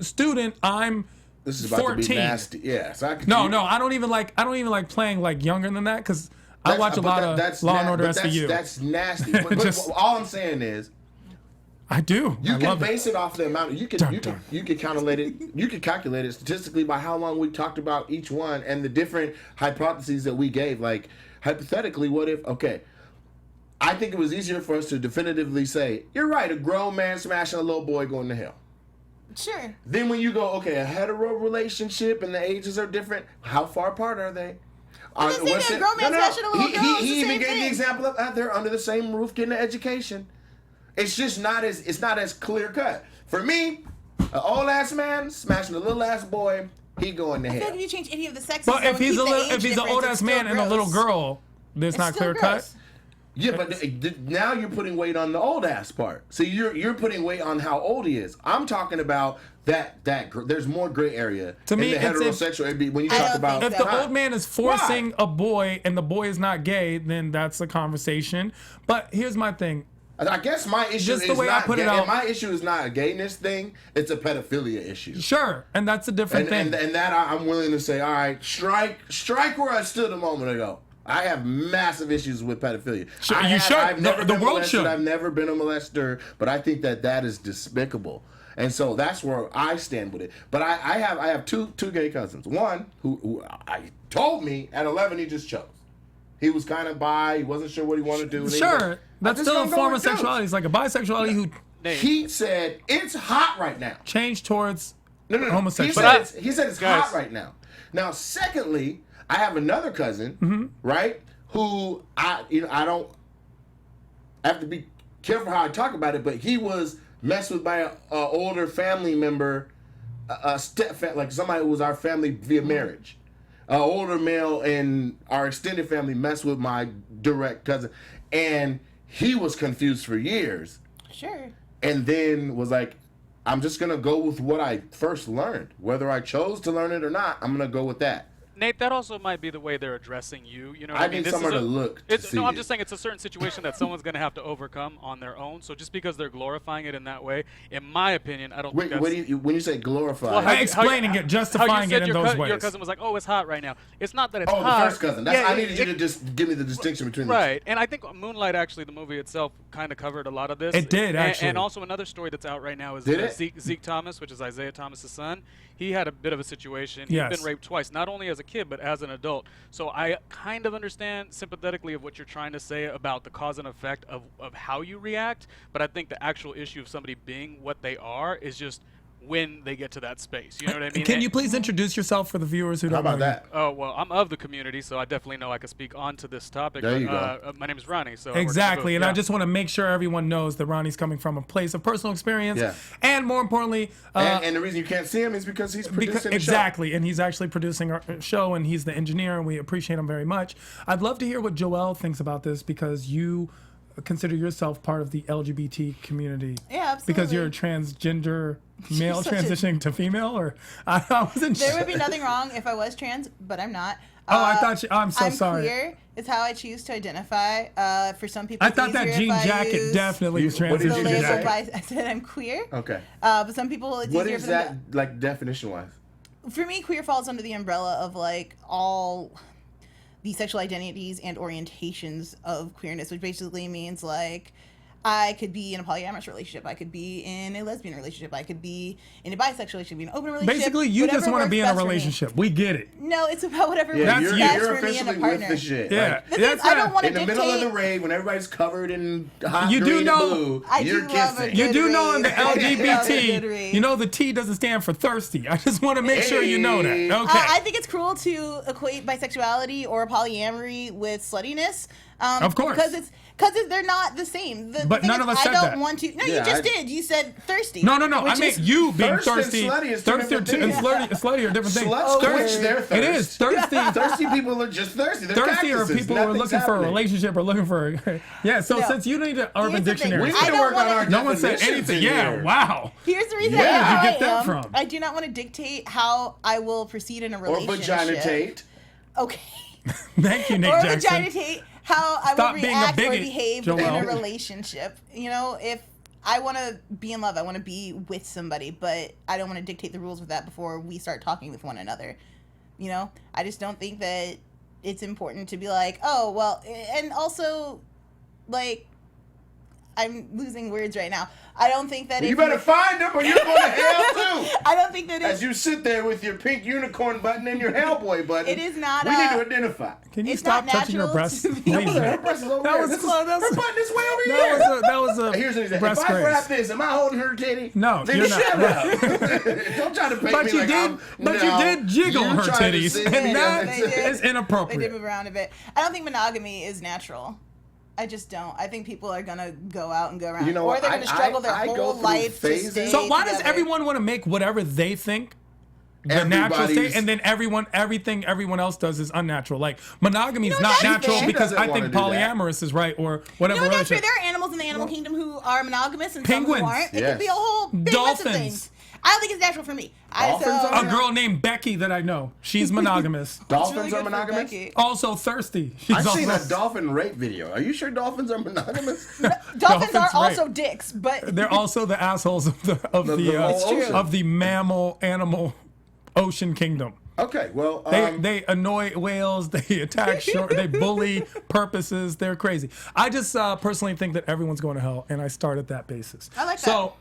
student, I'm this is about 14. to be nasty. Yeah. So No, I don't even like playing like younger than that, because I watch a lot of Law and Order SVU. That's nasty. But Just- all I'm saying is, I do. you I can love base it off the amount. You Dun, can dun. calculate it. You can calculate it statistically by how long we talked about each one and the different hypotheses that we gave. Like hypothetically, what if? Okay, I think it was easier for us to definitively say you're right. A grown man smashing a little boy going to hell. Sure. Then when you go, okay, a hetero relationship and the ages are different. How far apart are they? just saying what's that a it- grown man smashing a little girl is the He even same gave the thing. example of they're under the same roof getting an education. It's just not as clear cut. For me, an old ass man smashing a little ass boy, he going to I feel like hell. if you change any of the sexes, But though, if and he's keep a the little, age if he's an difference, old it's ass still man and a little gross. girl, It's not still clear cut. gross. Yeah, but now you're putting weight on the old ass part. So you're putting weight on how old he is. I'm talking about that there's more gray area To me, in the it's heterosexual. When you I talk don't about think If so. the old man is forcing a boy and the boy is not gay, then that's a conversation. But here's my thing. I guess my issue Just is the way I not put it gay. out- My issue is not a gayness thing. It's a pedophilia issue. Sure, and that's a different thing. And that I'm willing to say, all right, strike where I stood a moment ago. I have massive issues with pedophilia. Sure, I you have, should. I've never The been world molested. should. I've never been a molester, but I think that is despicable. And so that's where I stand with it. But I have two gay cousins. One who I told me at 11 he just chose. He was kind of bi. He wasn't sure what he wanted to do. And Sure, that's just still a gonna go form of with dudes. sexuality. It's like a bisexuality who He said it's hot right now. changed towards No. homosexuality. He said it's Guys. hot right now. Now, secondly, I have another cousin, right, who I don't have to be careful how I talk about it, but he was messed with by an older family member, like somebody who was our family via marriage. An older male in our extended family messed with my direct cousin, and he was confused for years. Sure. And then was like, I'm just going to go with what I first learned. Whether I chose to learn it or not, I'm going to go with that. Nate, that also might be the way they're addressing you. You know what I I mean? need somewhere to look to see No, I'm it. just saying it's a certain situation that someone's going to have to overcome on their own. So just because they're glorifying it in that way, in my opinion, I don't think Wait, that's... when you say glorify, Well, By explaining it, justifying it in those ways. Your cousin was like, "Oh, it's hot right now." It's not that it's the hot. first cousin. I needed you to just give me the distinction between the Right, and I think Moonlight, actually, the movie itself, kind of covered a lot of this. It did, actually. And also another story that's out right now is Did it? Zeke Thomas, which is Isaiah Thomas's son. He had a bit of a situation. He'd Yes. been raped twice, not only as a kid, but as an adult. So I kind of understand sympathetically of what you're trying to say about the cause and effect of how you react, but I think the actual issue of somebody being what they are is just when they get to that space. You know what I mean? Can you please introduce yourself for the viewers who How don't know about that? Oh, well, I'm of the community, so I definitely know I can speak on to this topic. There you but, my name is Ronnie. So I work at Exactly, the and booth. I just want to make sure everyone knows that Ronnie's coming from a place of personal experience, Yeah. and more importantly, and the reason you can't see him is because he's producing the show. exactly, and he's actually producing our show, and he's the engineer, and we appreciate him very much. I'd love to hear what Joelle thinks about this because you consider yourself part of the LGBT community. Yeah, absolutely. Because you're a transgender male Such a- transitioning to female, or I wasn't There sure. would be nothing wrong if I was trans, but I'm not. Oh, I thought I'm so I'm sorry. queer. It's how I choose to identify. For some people, I it's thought that easier jean if I jacket use definitely was What did the you transition just label say? jacket. by. I said I'm queer. Okay. But some people, it's What easier is for them that like definition wise? for me, queer falls under the umbrella of like all the sexual identities and orientations of queerness, which basically means like I could be in a polyamorous relationship, I could be in a lesbian relationship, I could be in a bisexual relationship, be in an open relationship. Basically, you just whatever want to be in a works best for me. relationship. We get it. No, it's about whatever Yeah, works That's best you're for me and a officially partner. with the shit. Yeah, Like, The thing is, I don't want to in the dictate. middle of the raid, when everybody's covered in hot You do green know- and blue, I do you're love a kissing. You do Good know in the read. Good LGBT, read. you know the T doesn't stand for thirsty. I just want to make sure you know that. Hey. Okay. I think it's cruel to equate bisexuality or polyamory with sluttiness. Of course. Because they're not the same. The But thing none is, of us I said don't that. want to. No, Yeah, you just I- did. You said thirsty. No. I which meant is- you being Thirst and thirsty. slutty is two Thirsty different and things. slutty are different things. Sluts Okay. quench their thirst. It is thirsty. Thirsty people are just thirsty. They're Thirsty are cactuses. people who are Nothing's looking for a happening. relationship or looking for. Yeah. So No. since you need an Here's Urban the thing. Dictionary, We I need to don't work on wanna- our no one said definitions anything. in Yeah. here. Wow. Here's the reason Where did why you I get that am. from? I do not want to dictate how I will proceed in a Or relationship. vagina tate. Okay. Thank you, Nick Or Jackson. vagina tate. How I Stop will being a react or bigot, behave in Joelle. a relationship. You know, if I want to be in love, I want to be with somebody, but I don't want to dictate the rules of that before we start talking with one another. You know, I just don't think that it's important to be like, oh, well, and also, like, I'm losing words right now. I don't think that You if better find them or you're going to hell too. I don't think that As you sit there with your pink unicorn button and your Hellboy button, It is not We need a- to identify. Can you It's stop not touching your natural breasts, to be- please? Her breast is over That there. was This is- close. Her button is way over here. That was a Here's an example. breast If I grace. grab this, am I holding her titty? No, Then you're not. shut up. Don't try to paint But me you like did. I'm, But no, you did jiggle you're her trying to titties, say- and that They did. is They did inappropriate. move around a bit. I don't think monogamy is natural. I just don't. I think people are gonna go out and go around, You know or what? they're gonna struggle their I go whole through life to phases. stay So why does together. everyone want to make whatever they think the natural state, everybody's- and then everything everyone else does is unnatural. Like monogamy is You know, not that's natural fair. because She I doesn't think wanna do that. polyamorous is right or whatever. You know, that's fair. relationship. There are animals in the animal kingdom who are monogamous and Penguins. some who aren't. It Yes. could be a whole big list of Dolphins. things. I don't think it's natural for me. Dolphins are A girl named Becky that I know. She's monogamous. Dolphins are monogamous? Also thirsty. She's I've also seen a dolphin rape video. Are you sure dolphins are monogamous? Dolphins Dolphins are rape. also dicks, but They're also the assholes of the whole ocean. of the mammal animal ocean kingdom. Okay, well, They annoy whales. They attack shore. They bully purposes. They're crazy. I just personally think that everyone's going to hell, and I start at that basis. I like that. So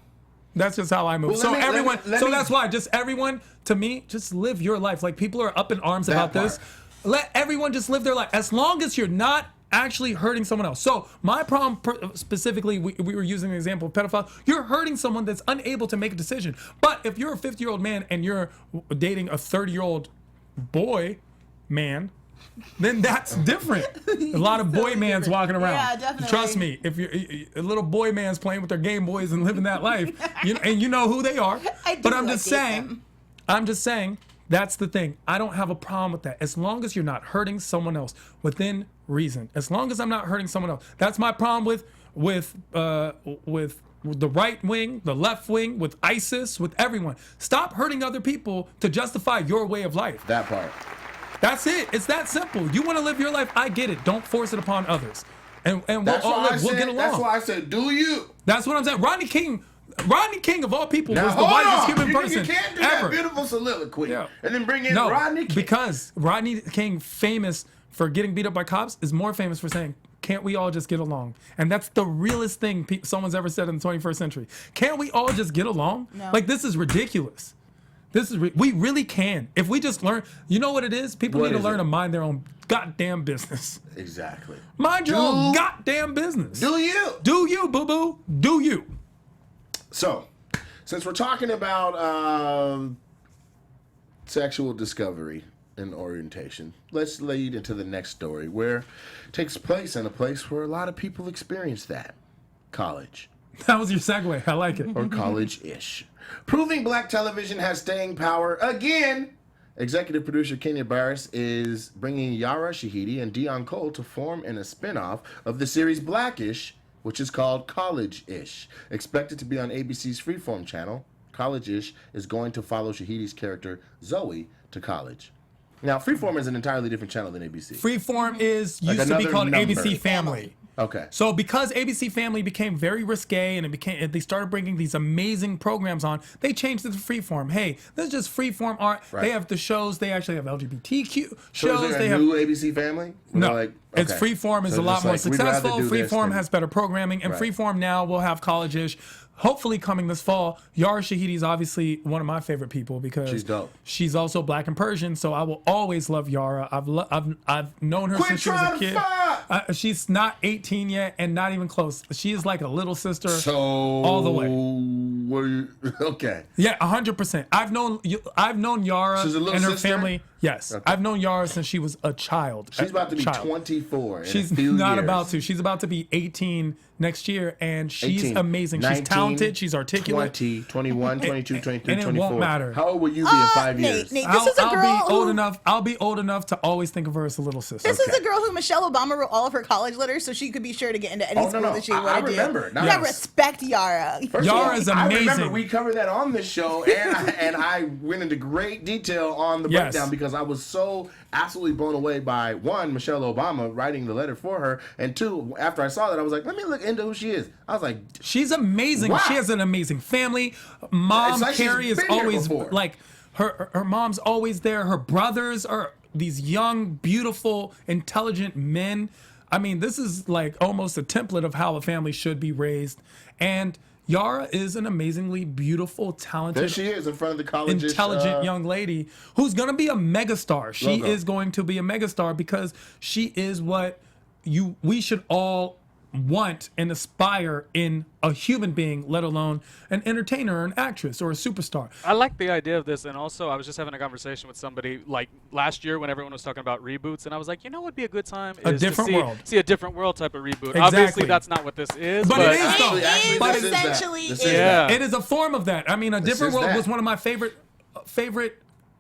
that's just how I move. Well, So let me- everyone. let So me- that's why just everyone. To me, just live your life. Like people are up in arms That about this. part. Let everyone just live their life as long as you're not actually hurting someone else. So my problem specifically, we were using the example of pedophile. You're hurting someone that's unable to make a decision. But if you're a 50-year-old man and you're dating a 30-year-old boy, man, then that's different. A lot of boy mans walking around. Yeah, definitely. Trust me, if you're a little boy man's playing with their Game Boys and living that life, and you know who they are. I do But I'm like just date saying, them. that's the thing. I don't have a problem with that as long as you're not hurting someone else within reason. As long as I'm not hurting someone else. That's my problem with the right wing, the left wing, with ISIS, with everyone. Stop hurting other people to justify your way of life. that part. That's it. It's that simple. You want to live your life, I get it. Don't force it upon others. And we'll That's all why I live. We'll said. get along. That's why I said, do you? That's what I'm saying. Rodney King of all people Now was the hold whitest on. human You person can't do ever. that beautiful soliloquy Yeah. and then bring in No, Rodney King. because Rodney King, famous for getting beat up by cops, is more famous for saying, "Can't we all just get along?" And that's the realest thing someone's ever said in the 21st century. Can't we all just get along? No. Like this is ridiculous. We really can if we just learn. You know what it is? People What need to is learn it? to mind their own goddamn business. Exactly. Mind your own goddamn business. Do you? Do you, boo boo? Do you? So, since we're talking about sexual discovery and orientation, let's lead into the next story where it takes place in a place where a lot of people experience that. College. That was your segue. I like it. Or college-ish. Proving black television has staying power again. Executive producer Kenya Barris is bringing Yara Shahidi and Dion Cole to form in a spinoff of the series Blackish, which is called College-ish. Expected to be on ABC's Freeform channel, College-ish is going to follow Shahidi's character Zoe to college. Now, Freeform is an entirely different channel than ABC. Freeform used to be another called number. ABC Family. Okay. So because ABC Family became very risque and they started bringing these amazing programs on, they changed it to Freeform. Hey, this is just Freeform art. Right. They have the shows. They actually have LGBTQ So shows. is They there a have new ABC Family? no. Like, It's okay. Freeform is So a lot just more like, we'd rather successful. do this Freeform than- has better programming, and Right. Freeform now will have college-ish. Hopefully coming this fall. Yara Shahidi is obviously one of my favorite people because She's dope. She's also black and Persian, so I will always love Yara. I've known her Quit since she was a trying to kid. fuck! She's not 18 yet, and not even close. She is like a little sister. So all the way. Were you, okay. Yeah, 100%. I've known Yara She's a little and her sister? family. Yes, Okay. I've known Yara since she was a child. She's about to be Child. 24 in She's a few not years. about to. She's about to be 18 next year, and she's 18, amazing. 19, She's talented. She's articulate. 20, 21, 22, 23, and it 24. won't matter. How old will you be in 5 Nate, years? Nate, this is a girl I'll be old who- enough. I'll be old enough to always think of her as a little sister. This is a girl who Michelle Obama wrote all of her college letters so she could be sure to get into any Oh, no, school no. that she I wanted to. remember. You Now- gotta Yes. respect Yara. First of Yara all, is I remember amazing. we covered that on this show, and I went into great detail on the Yes. breakdown because I was so absolutely blown away by, one, Michelle Obama writing the letter for her, and two, after I saw that, I was like, let me look into who she is. I was like, She's amazing. Wow. She has an amazing family. Mom It's like she's Carrie is been here always before. like her mom's always there. Her brothers are these young, beautiful, intelligent men. I mean, this is like almost a template of how a family should be raised. And Yara is an amazingly beautiful, talented, there she is in front of the college intelligent young lady who's going to be a megastar. She Logo. is going to be a megastar because she is what we should all want and aspire in a human being, let alone an entertainer or an actress or a superstar. I like the idea of this, and also I was just having a conversation with somebody like last year when everyone was talking about reboots, and I was like, you know, what would be a good time A is to different see, world. see a different world type of reboot. Exactly. Obviously, that's not what this is, But it is, though. Actually, But this is that. essentially This is is Yeah. that. It is a form of that. I mean, A Different is World that. was one of my favorite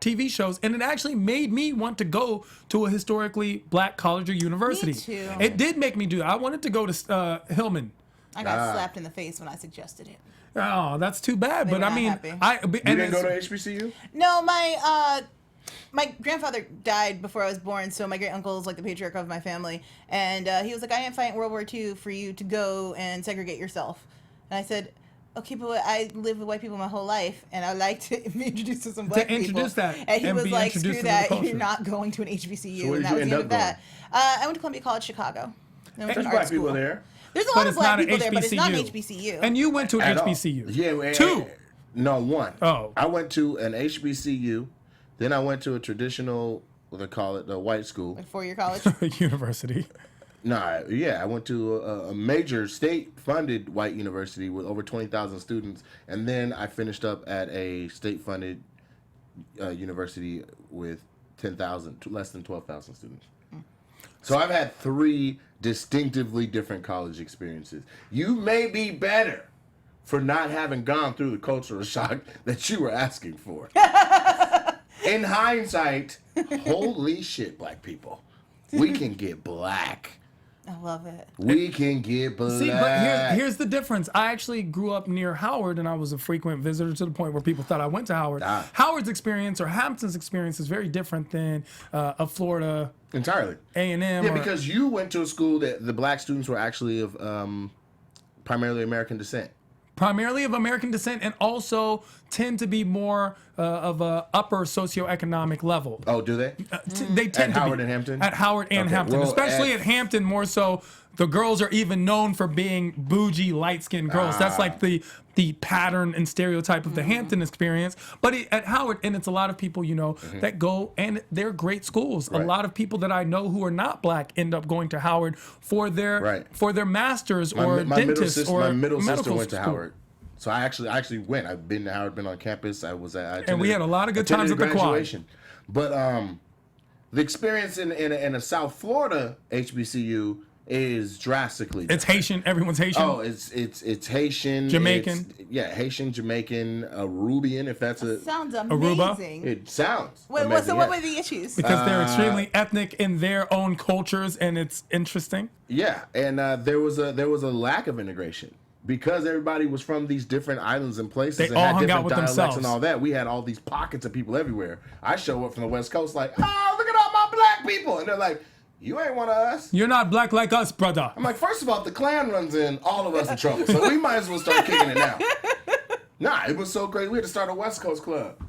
TV shows, and it actually made me want to go to a historically black college or university. Me too. It did make me do that. I wanted to go to Hillman. I got slapped in the face when I suggested it. Oh, that's too bad. They But were I not mean, happy. You didn't go to HBCU? No, my grandfather died before I was born, so my great uncle is like the patriarch of my family, and he was like, "I didn't fight in World War II for you to go and segregate yourself." And I said, "Okay, but I lived with white people my whole life, and I like to be introduced to some black people." introduce that and he and was be like, introduced "Screw to the that! culture." You're not going to an HBCU." So where and did that you was the end end of up that. I went to Columbia College Chicago. I went to There's an art black people school. there. There's a But lot of it's black not an people there, but it's not an HBCU. HBCU. And you went to an At all. HBCU. Yeah, Two. No, one. Oh. I went to an HBCU, then I went to a traditional, what they call it, the white school. Like 4-year college. University. Nah, yeah, I went to a major state-funded white university with over 20,000 students, and then I finished up at a state-funded university with 10,000, less than 12,000 students. So I've had 3 distinctively different college experiences. You may be better for not having gone through the cultural shock that you were asking for. In hindsight, holy shit, black people. We can get black. I love it. We can get black. See, but here's the difference. I actually grew up near Howard, and I was a frequent visitor to the point where people thought I went to Howard. Ah. Howard's experience or Hampton's experience is very different than a Florida Entirely. A&M. Yeah, because you went to a school that the black students were actually of primarily American descent. primarily of American descent, and also tend to be more of a upper socioeconomic level. Oh, do they? They tend At to Howard be. and Hampton? At Howard and Okay, Hampton, well, especially at- at Hampton, more so. The girls are even known for being bougie, light-skinned girls. That's like the pattern and stereotype of the Hampton experience. But at Howard, and it's a lot of people, you know, that go, and they're great schools. Right. A lot of people that I know who are not black end up going to Howard for their masters or dentists or my middle sister medical went to school. Howard. So I actually went. I've been to Howard, been on campus. I attended, And we had a lot of good times attended at the quad. graduation. But the experience in a South Florida HBCU is drastically different. It's Haitian. Everyone's Haitian. Oh, it's Haitian, Jamaican. Haitian, Jamaican, Arubian. If that's a Sounds Aruba? amazing. it sounds. Wait, amazing, so what yeah. were the issues? because they're extremely ethnic in their own cultures, and it's interesting. Yeah, and there was a lack of integration because everybody was from these different islands and places They and all had hung different out with dialects themselves. and all that. We had all these pockets of people everywhere. I show up from the West Coast like, oh, look at all my black people, and they're like, you ain't one of us. You're not black like us, brother. I'm like, first of all, if the Klan runs in, all of us in trouble, so we might as well start kicking it now. Nah, it was so crazy. We had to start a West Coast club.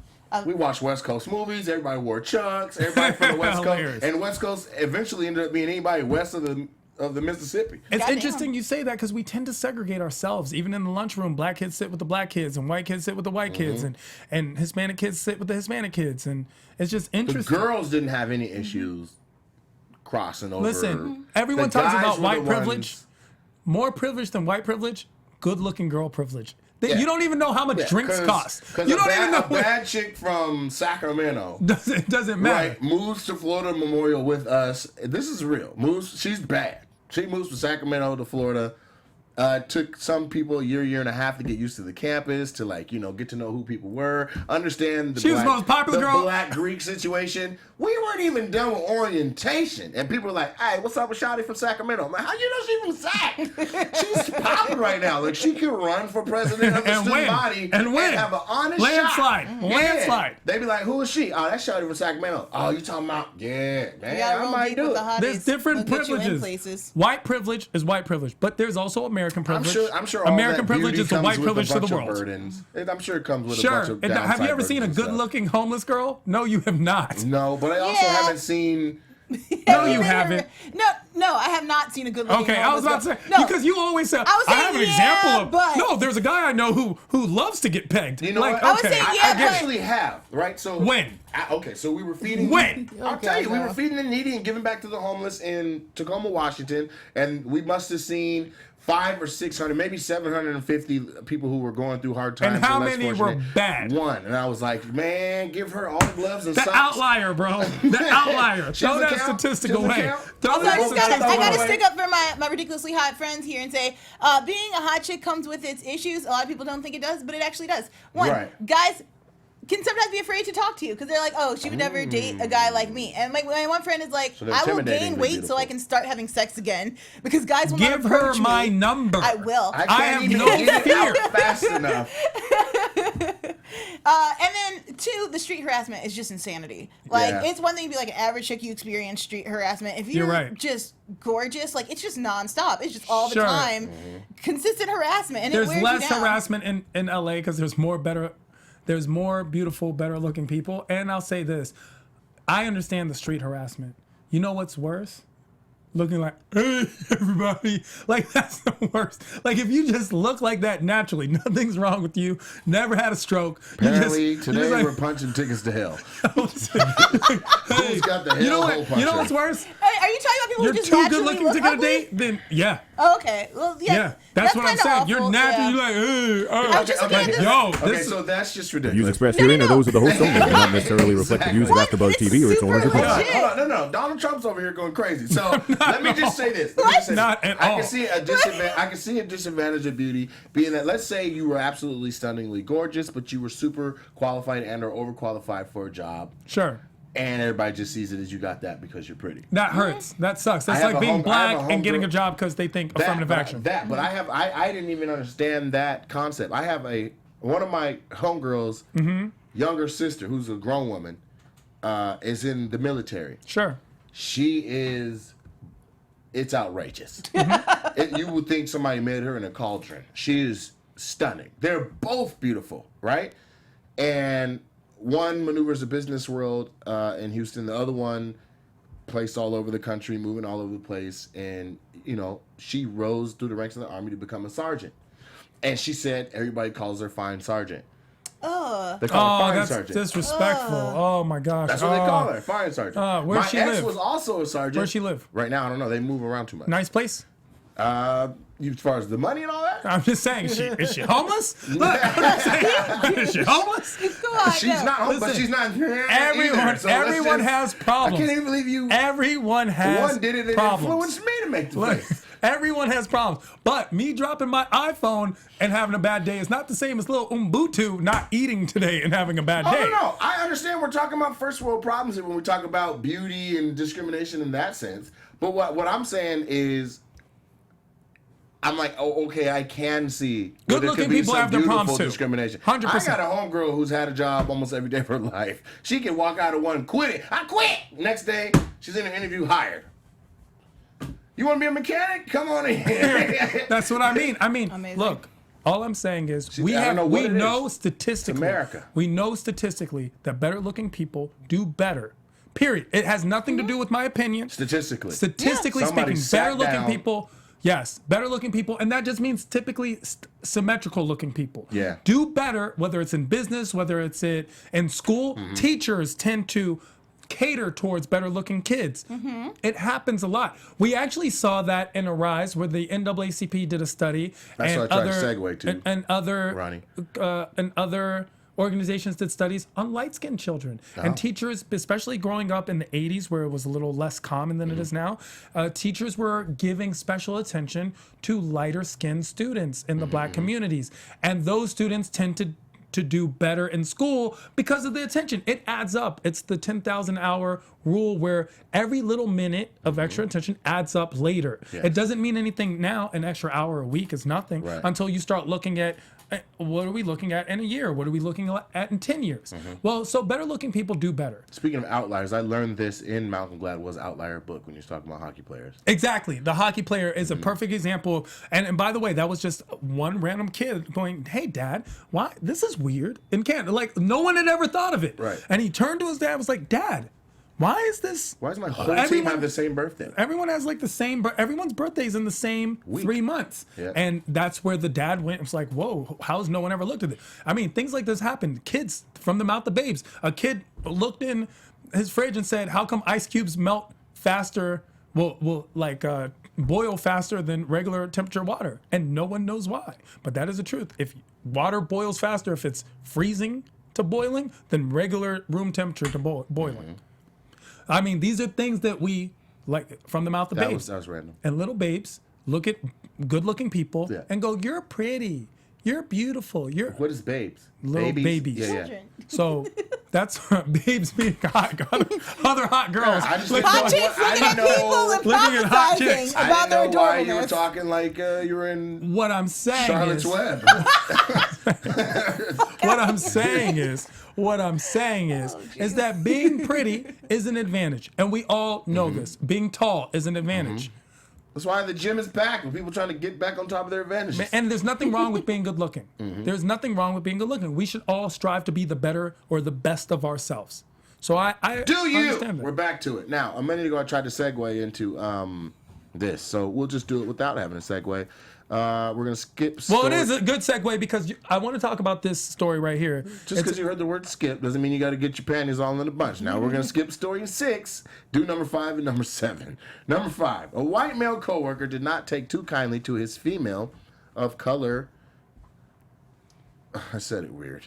We watched West Coast movies. Everybody wore chucks. Everybody from the West Coast, Hilarious. and West Coast eventually ended up being anybody west of the Mississippi. It's Goddamn. interesting you say that because we tend to segregate ourselves. Even in the lunchroom, black kids sit with the black kids, and white kids sit with the white kids, and Hispanic kids sit with the Hispanic kids, and it's just The interesting. girls didn't have any issues crossing over. Listen, everyone The talks guys about were white the privilege. ones- More privilege than white privilege. Good-looking girl privilege. Yeah. You don't even know how much Yeah, drinks cost. Because You don't even know. a bad chick from Sacramento, It doesn't matter. right, moves to Florida Memorial with us. This is real. She's bad. She moves from Sacramento to Florida. Took some people a year and a half to get used to the campus, to get to know who people were, understand the She was the most popular girl. black Greek situation. We weren't even done with orientation, and people were like, "Hey, what's up with Shawty from Sacramento?" I'm like, "How you know she from Sac? She's popping right now. Like she could run for president of the And student win. body And win. have an honest Landslide. shot. Landslide. They'd be like, "Who is she?" "Oh, that's Shawty from Sacramento." "Oh, you talking about?" "Yeah, man, You gotta I roll might deep do with it." the hottest. There's different They'll get you in privileges. places. White privilege is white privilege, but there's also American privilege. I'm sure. All American that privilege beauty is the comes white with privilege a to the bunch of world. burdens. I'm sure it comes with a Sure. bunch of And have you downside ever seen a burdens and good-looking homeless girl? No, you have not. stuff. No, but I also Yeah. haven't seen. No, you haven't. No, I have not seen a good looking. Okay, I was about to say no. because you always say was I have saying, an yeah, example of. but- No, there's a guy I know who loves to get pegged. You know like, what? I was okay, saying, I yeah, but- actually have, right? So When? Okay, so we were feeding. When? I'll Okay, tell you, we bro. were feeding the needy and giving back to the homeless in Tacoma, Washington, and we must have seen 500 or 600, maybe 750 people who were going through hard times. And how less many were fortunate. bad? One, and I was like, man, give her all the gloves and the socks. outlier, bro. The outlier. She Throw doesn't that count? statistic She doesn't away. count? Throw Also, that I statistic gotta away. stick up for my ridiculously hot friends here and say, being a hot chick comes with its issues. A lot of people don't think it does, but it actually does. One, Right. guys can sometimes be afraid to talk to you because they're like, oh, she would never date a guy like me. And my one friend is like, So they're I will intimidatingly gain weight so beautiful. I can start having sex again because guys will not Give her approach my me. number. I will. I I can't have even no get it out fear. fast enough. And then two, the street harassment is just insanity. Like Yeah. it's one thing to be like an average chick, you experience street harassment. If You're you're right. just gorgeous, like it's just nonstop. It's just all the Sure. time, consistent harassment, and There's it wears less you down. harassment in LA because there's more beautiful, better looking people. And I'll say this, I understand the street harassment. You know what's worse? Looking like, hey, everybody. Like, that's the worst. Like, if you just look like that naturally, nothing's wrong with you, never had a stroke. Apparently, today like, we're punching tickets to hell. hey, Who's got the hell you know hole what? puncher? You know what's worse? Hey, are you talking about people You're who just too naturally good looking look to get a ugly? date? Then, yeah. Oh, okay. Well, yeah. Yeah. That's what I'm kinda saying. You're awful, natural. yeah. You're like, hey, I was just looking at this- yo, Okay, this so that's just The views ridiculous. expressed herein are those of the host only and do not necessarily reflect the views of Exactly. AfterBuzz TV or its owners or Super partners. legit. Hold on, no. Donald Trump's over here going crazy. So let me just say this. Let me just say Not this. at I all. can see a disadvantage. I can see a disadvantage of beauty being that, let's say you were absolutely stunningly gorgeous, but you were super qualified and or overqualified for a job, Sure. and everybody just sees it as you got that because you're pretty. That hurts. That sucks. That's I have like a being home- I have black a and getting homegirl- a job because they think affirmative action. But I didn't even understand that concept. I have one of my homegirls, younger sister, who's a grown woman, is in the military. Sure. It's outrageous. You would think somebody made her in a cauldron. She is stunning. They're both beautiful, right? And one maneuvers the business world in Houston. The other one placed all over the country, moving all over the place. And, she rose through the ranks of the Army to become a sergeant. And she said everybody calls her Fine Sergeant. They call her Oh, Fine that's Sergeant. disrespectful. Oh my gosh. That's what they call her, Fine Sergeant. where's My she ex live? was also a sergeant. Where's she live? Right now, I don't know. They move around too much. Nice place. As far as the money and all that? I'm just saying, is she homeless? Look, I'm just saying, is she homeless? Go on, She's go. not home, but Listen, she's not here Everyone, either. So everyone has problems. I can't even believe you. Everyone has One did it and problems. influenced me to make the Look, face. everyone has problems. But me dropping my iPhone and having a bad day is not the same as little Ubuntu not eating today and having a bad Oh, day. no. I understand we're talking about first world problems when we talk about beauty and discrimination in that sense. But what I'm saying is, I'm like, oh, okay, I can see. where there Good-looking could be people some have their problems, beautiful too. Discrimination. 100%. I got a homegirl who's had a job almost every day of her life. She can walk out of one, quit it. I quit. Next day, she's in an interview, hired. You want to be a mechanic? Come on in. That's what I mean. Amazing. Look, all I'm saying is I don't know what we it know is. statistically, It's America. we know statistically that better looking people do better. Period. It has nothing to do with my opinion. Statistically. Statistically Somebody speaking, sat better looking down. people, yes, better looking people, and that just means typically symmetrical looking people. Yeah. Do better, whether it's in business, whether it's in school. Mm-hmm. Teachers tend to cater towards better looking kids. It happens a lot. We actually saw that in a rise where the NAACP did a study. That's and what I tried to other, segue to, and other Ronnie. and other organizations did studies on light-skinned children. And teachers, especially growing up in the 80s where it was a little less common than it is now, teachers were giving special attention to lighter-skinned students in the black communities. And those students tend to do better in school because of the attention. It adds up. It's the 10,000 hour rule where every little minute of extra attention adds up later. Yes. It doesn't mean anything now. An extra hour a week is nothing Right. until you start looking at what are we looking at in a year? What are we looking at in 10 years? Well, so better looking people do better. Speaking of outliers, I learned this in Malcolm Gladwell's Outlier book when he was talking about hockey players. Exactly. The hockey player is a perfect example of, and by the way, that was just one random kid going, hey, Dad, why? This is weird in Canada. Like, no one had ever thought of it. Right. And he turned to his dad and was like, Dad, why is this? Why does my whole team Everyone- have the same birthday? Everyone has like the same, everyone's birthday's in the same Week. 3 months. Yeah. And that's where the dad went. It was like, whoa, how's no one ever looked at it? I mean, things like this happen. Kids from the mouth of babes. A kid looked in his fridge and said, how come ice cubes melt faster, boil faster than regular temperature water? And no one knows why. But that is the truth. If water boils faster, if it's freezing to boiling, than regular room temperature to boiling. I mean, these are things that we, like, from the mouth of babes. That was random. And little babes look at good-looking people Yeah. and go, you're pretty. You're beautiful. You're What is babes? little babies. Yeah, yeah. Children. So that's babes being hot. Other hot girls. I just Looking Hot at- chicks I looking at didn't know- people and looking at hot prophesizing chicks. I about their didn't know why you were adorableness. talking like you were in What I'm saying Charlotte's is, Web. what I'm saying is that being pretty is an advantage, and we all know this. Being tall is an advantage. That's why the gym is packed with people trying to get back on top of their advantages. And there's nothing wrong with being good looking. There's nothing wrong with being good looking. We should all strive to be the better or the best of ourselves. So I Do you? understand that. We're back to it. Now, a minute ago, I tried to segue into this. So we'll just do it without having a segue. We're going to skip Well, story. it is a good segue because I want to talk about this story right here. Just It's- because you heard the word skip doesn't mean you got to get your panties all in a bunch. Now we're going to skip story 6, do number 5 and number 7. Number 5, a white male coworker did not take too kindly to his female of color. I said it weird.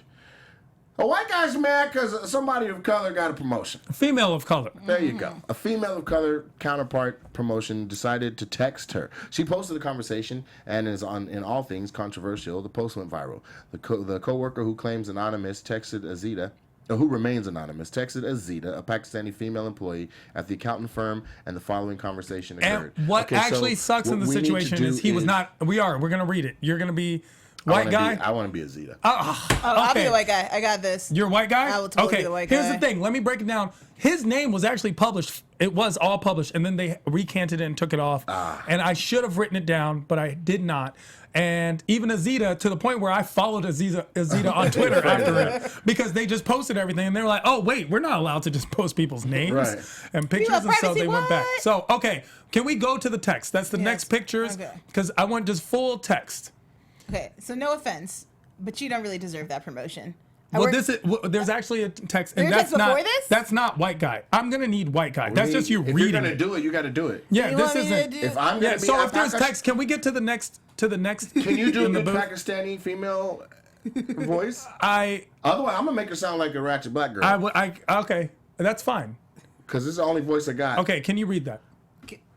A white guy's mad because somebody of color got a promotion. female of color. There you go. A female of color counterpart promotion decided to text her. She posted a conversation and is in all things controversial. The post went viral. The coworker who claims anonymous texted Azita, who remains anonymous, texted Azita, a Pakistani female employee at the accountant firm, and the following conversation occurred. And what Okay, so actually sucks in what the we need to situation do is he was not. We're going to read it. You're going to be white guy. I want to be Azita. I'll be Okay. the white guy. I got this. You're a white guy? I will totally okay. be the white Here's guy. the thing. Let me break it down. His name was actually published. It was all published, and then they recanted it and took it off. And I should have written it down, but I did not. And even Azita, to the point where I followed Azita on Twitter after it, because they just posted everything, and they were like, "Oh wait, we're not allowed to just post people's names Right. and pictures," have and so privacy, they went back. what? So okay, can we go to the text? That's the Yes. next pictures, Okay. because I want just full text. Okay, so no offense, but you don't really deserve that promotion. Well, there's actually a text, and There's a that's text not before this? that's not white guy. I'm gonna need white guy. That's just you If reading. you're going to it. do it, you got to do it. Yeah, You this want me to isn't. do- If I'm Yeah, going to be so if there's text, can we get to the next? Can you do a in the good booth? Pakistani female voice? I Otherwise, I'm gonna make her sound like a ratchet black girl. okay, that's fine. Because this is the only voice I got. Okay, can you read that?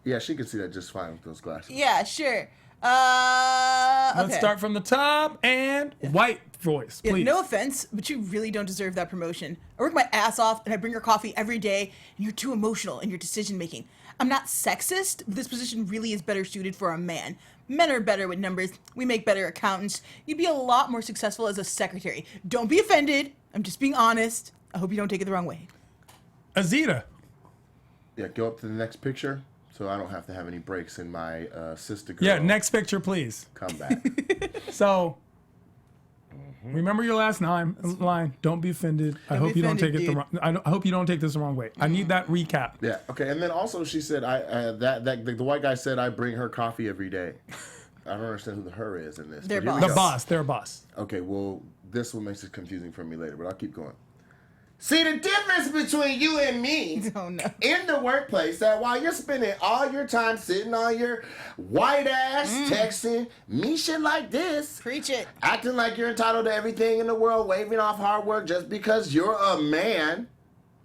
Yeah, she can see that just fine with those glasses. Yeah, sure. Let's Okay. start from the top and white voice, Yeah, please. no offense, but you really don't deserve that promotion. I work my ass off and I bring her coffee every day, and you're too emotional in your decision making. I'm not sexist, but this position really is better suited for a man. Men are better with numbers. We make better accountants. You'd be a lot more successful as a secretary. Don't be offended. I'm just being honest. I hope you don't take it the wrong way. Azita. Yeah, go up to the next picture, so I don't have to have any breaks in my sister girl. Yeah, next picture, please. Come back. So, remember your last line. Don't be offended. I Don't hope be you don't take offended, it the wrong. I hope you don't take this the wrong way. I need that recap. Yeah. Okay. And then also she said, the white guy said I bring her coffee every day. I don't understand who the her is in this. Their but here we boss. The go. boss. Their boss. Okay. Well, this one makes it confusing for me later, but I'll keep going. See, the difference between you and me Oh, no. in the workplace, that while you're spending all your time sitting on your white ass texting me shit like this, Preach it. acting like you're entitled to everything in the world, waving off hard work just because you're a man,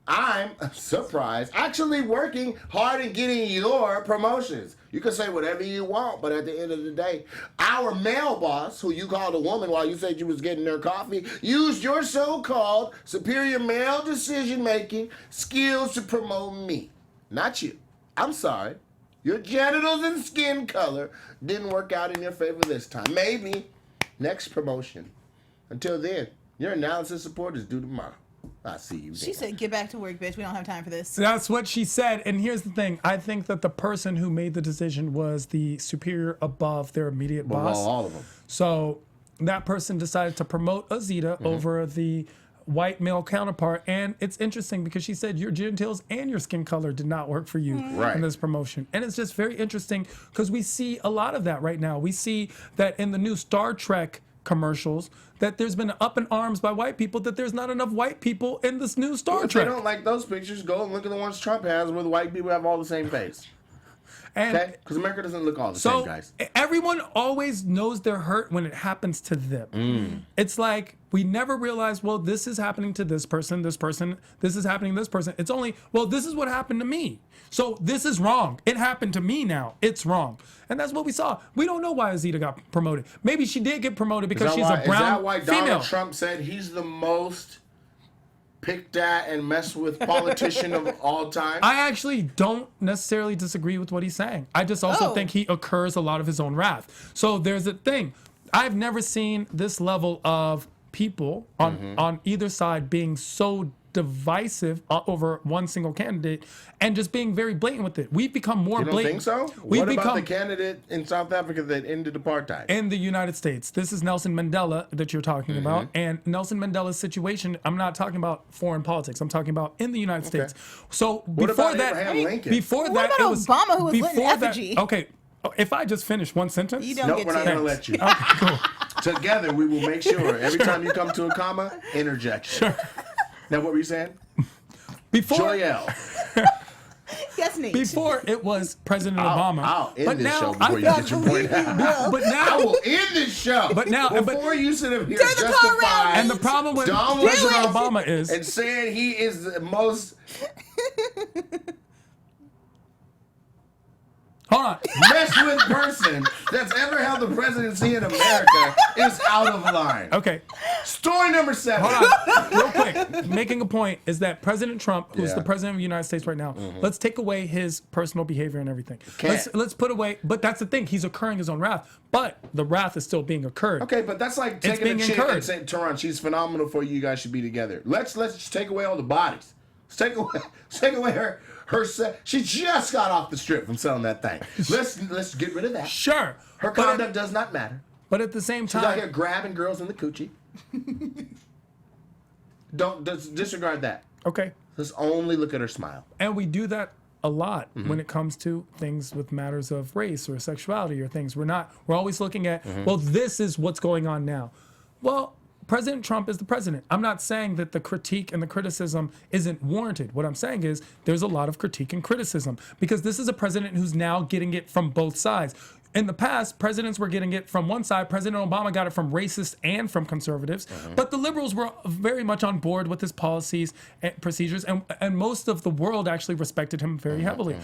I'm surprised, actually working hard and getting your promotions. You can say whatever you want, but at the end of the day, our male boss, who you called a woman while you said you was getting their coffee, used your so-called superior male decision-making skills to promote me, not you. I'm sorry. Your genitals and skin color didn't work out in your favor this time. Maybe next promotion. Until then, your analysis support is due tomorrow. I see you. She then. said, get back to work, bitch. We don't have time for this. That's what she said. And here's the thing. I think that the person who made the decision was the superior above their immediate boss. Well, all of them. So that person decided to promote Azita over the white male counterpart. And it's interesting because she said your genitals and your skin color did not work for you Right. in this promotion. And it's just very interesting because we see a lot of that right now. We see that in the new Star Trek commercials that there's been up in arms by white people that there's not enough white people in this new Star If Trek. they don't like those pictures, go and look at the ones Trump has where the white people have all the same face. And Okay? Because America doesn't look all the so same, guys. everyone always knows they're hurt when it happens to them. It's like we never realize, well, this is happening to this person, this is happening to this person. It's only, well, this is what happened to me. So this is wrong. It happened to me now. It's wrong. And that's what we saw. We don't know why Azita got promoted. Maybe she did get promoted because she's a brown Is that why female. Donald Trump said he's the most picked at and messed with politician of all time? I actually don't necessarily disagree with what he's saying. I just also think he occurs a lot of his own wrath. So there's a thing. I've never seen this level of people on either side being so divisive over one single candidate and just being very blatant with it. We've become more You don't blatant. think so? What about the candidate in South Africa that ended apartheid? In the United States. This is Nelson Mandela that you're talking about. And Nelson Mandela's situation, I'm not talking about foreign politics. I'm talking about in the United States. So What before about that, Abraham Lincoln? before What that, about it was Obama, who was lit in before that- effigy? Okay, if I just finish one sentence. You don't No, get we're not to. going to let you. Okay, cool. Together, we will make sure every time you come to a comma, interjection. Now, what were you saying? Before, Joyelle. Yes, Nate. before it was President Obama. I'll end but this now, show before you I get your believe point you out. will. but I now, will end this show. But now- before you sit up here Turn the car around, justifying and the problem with Donald President Trump Obama is and saying he is the most hold on. messed with person that's ever held the presidency in America is out of line. Okay. Story number 7. Hold on, real quick. Making a point is that President Trump, who's Yeah. the president of the United States right now, let's take away his personal behavior and everything. Can't. Let's put away. But that's the thing. He's occurring his own wrath. But the wrath is still being occurred. Okay, but that's like taking being a chick and encouraged. saying, Tehran, she's phenomenal for you. You guys should be together. Let's just take away all the bodies. Let's take away her. She just got off the strip from selling that thing. Let's get rid of that. Sure. Her but conduct does not matter. But at the same She's out time, here grabbing girls in the coochie. Don't disregard that. okay. Let's only look at her smile. And we do that a lot when it comes to things with matters of race or sexuality or things. We're always looking at, well, this is what's going on now. Well, President Trump is the president. I'm not saying that the critique and the criticism isn't warranted. What I'm saying is there's a lot of critique and criticism because this is a president who's now getting it from both sides. In the past, presidents were getting it from one side. President Obama got it from racists and from conservatives. But the liberals were very much on board with his policies and procedures, and most of the world actually respected him very heavily.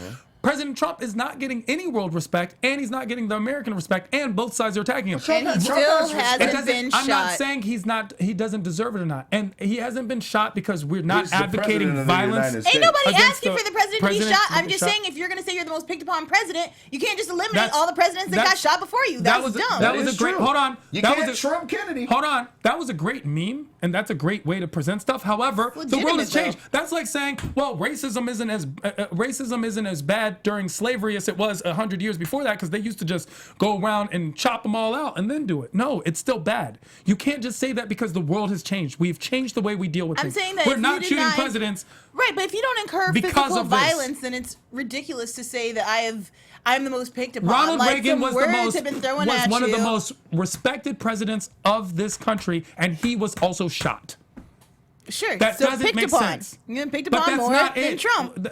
President Trump is not getting any world respect, and he's not getting the American respect, and both sides are attacking him. And he still hasn't been I'm not shot. saying he doesn't deserve it or not. And he hasn't been shot because we're not He's the advocating president of the United violence. States. Ain't nobody against asking the for the president to be president shot. to I'm get just shot. saying if you're going to say you're the most picked upon president, you can't just eliminate That's- all the presidents that got that's- shot before you. That's dumb. That was is a great. true. Hold on. You that can't was a, Trump Kennedy. Hold on. That was a great meme, and that's a great way to present stuff. However, the world has legitimate, though. changed. That's like saying, well, racism isn't as bad during slavery as it was 100 years before that because they used to just go around and chop them all out and then do it. No, it's still bad. You can't just say that because the world has changed. We've changed the way we deal with I'm things. saying that We're if you not shooting deny- presidents. Right, but if you don't incur Because physical of this. violence, then it's ridiculous to say that I'm the most picked upon. Ronald like, Reagan some was words have been thrown at one of the you. most respected presidents of this country, and he was also shot. Sure, That still doesn't picked make upon. sense. You've been picked But upon that's more not than it. Trump.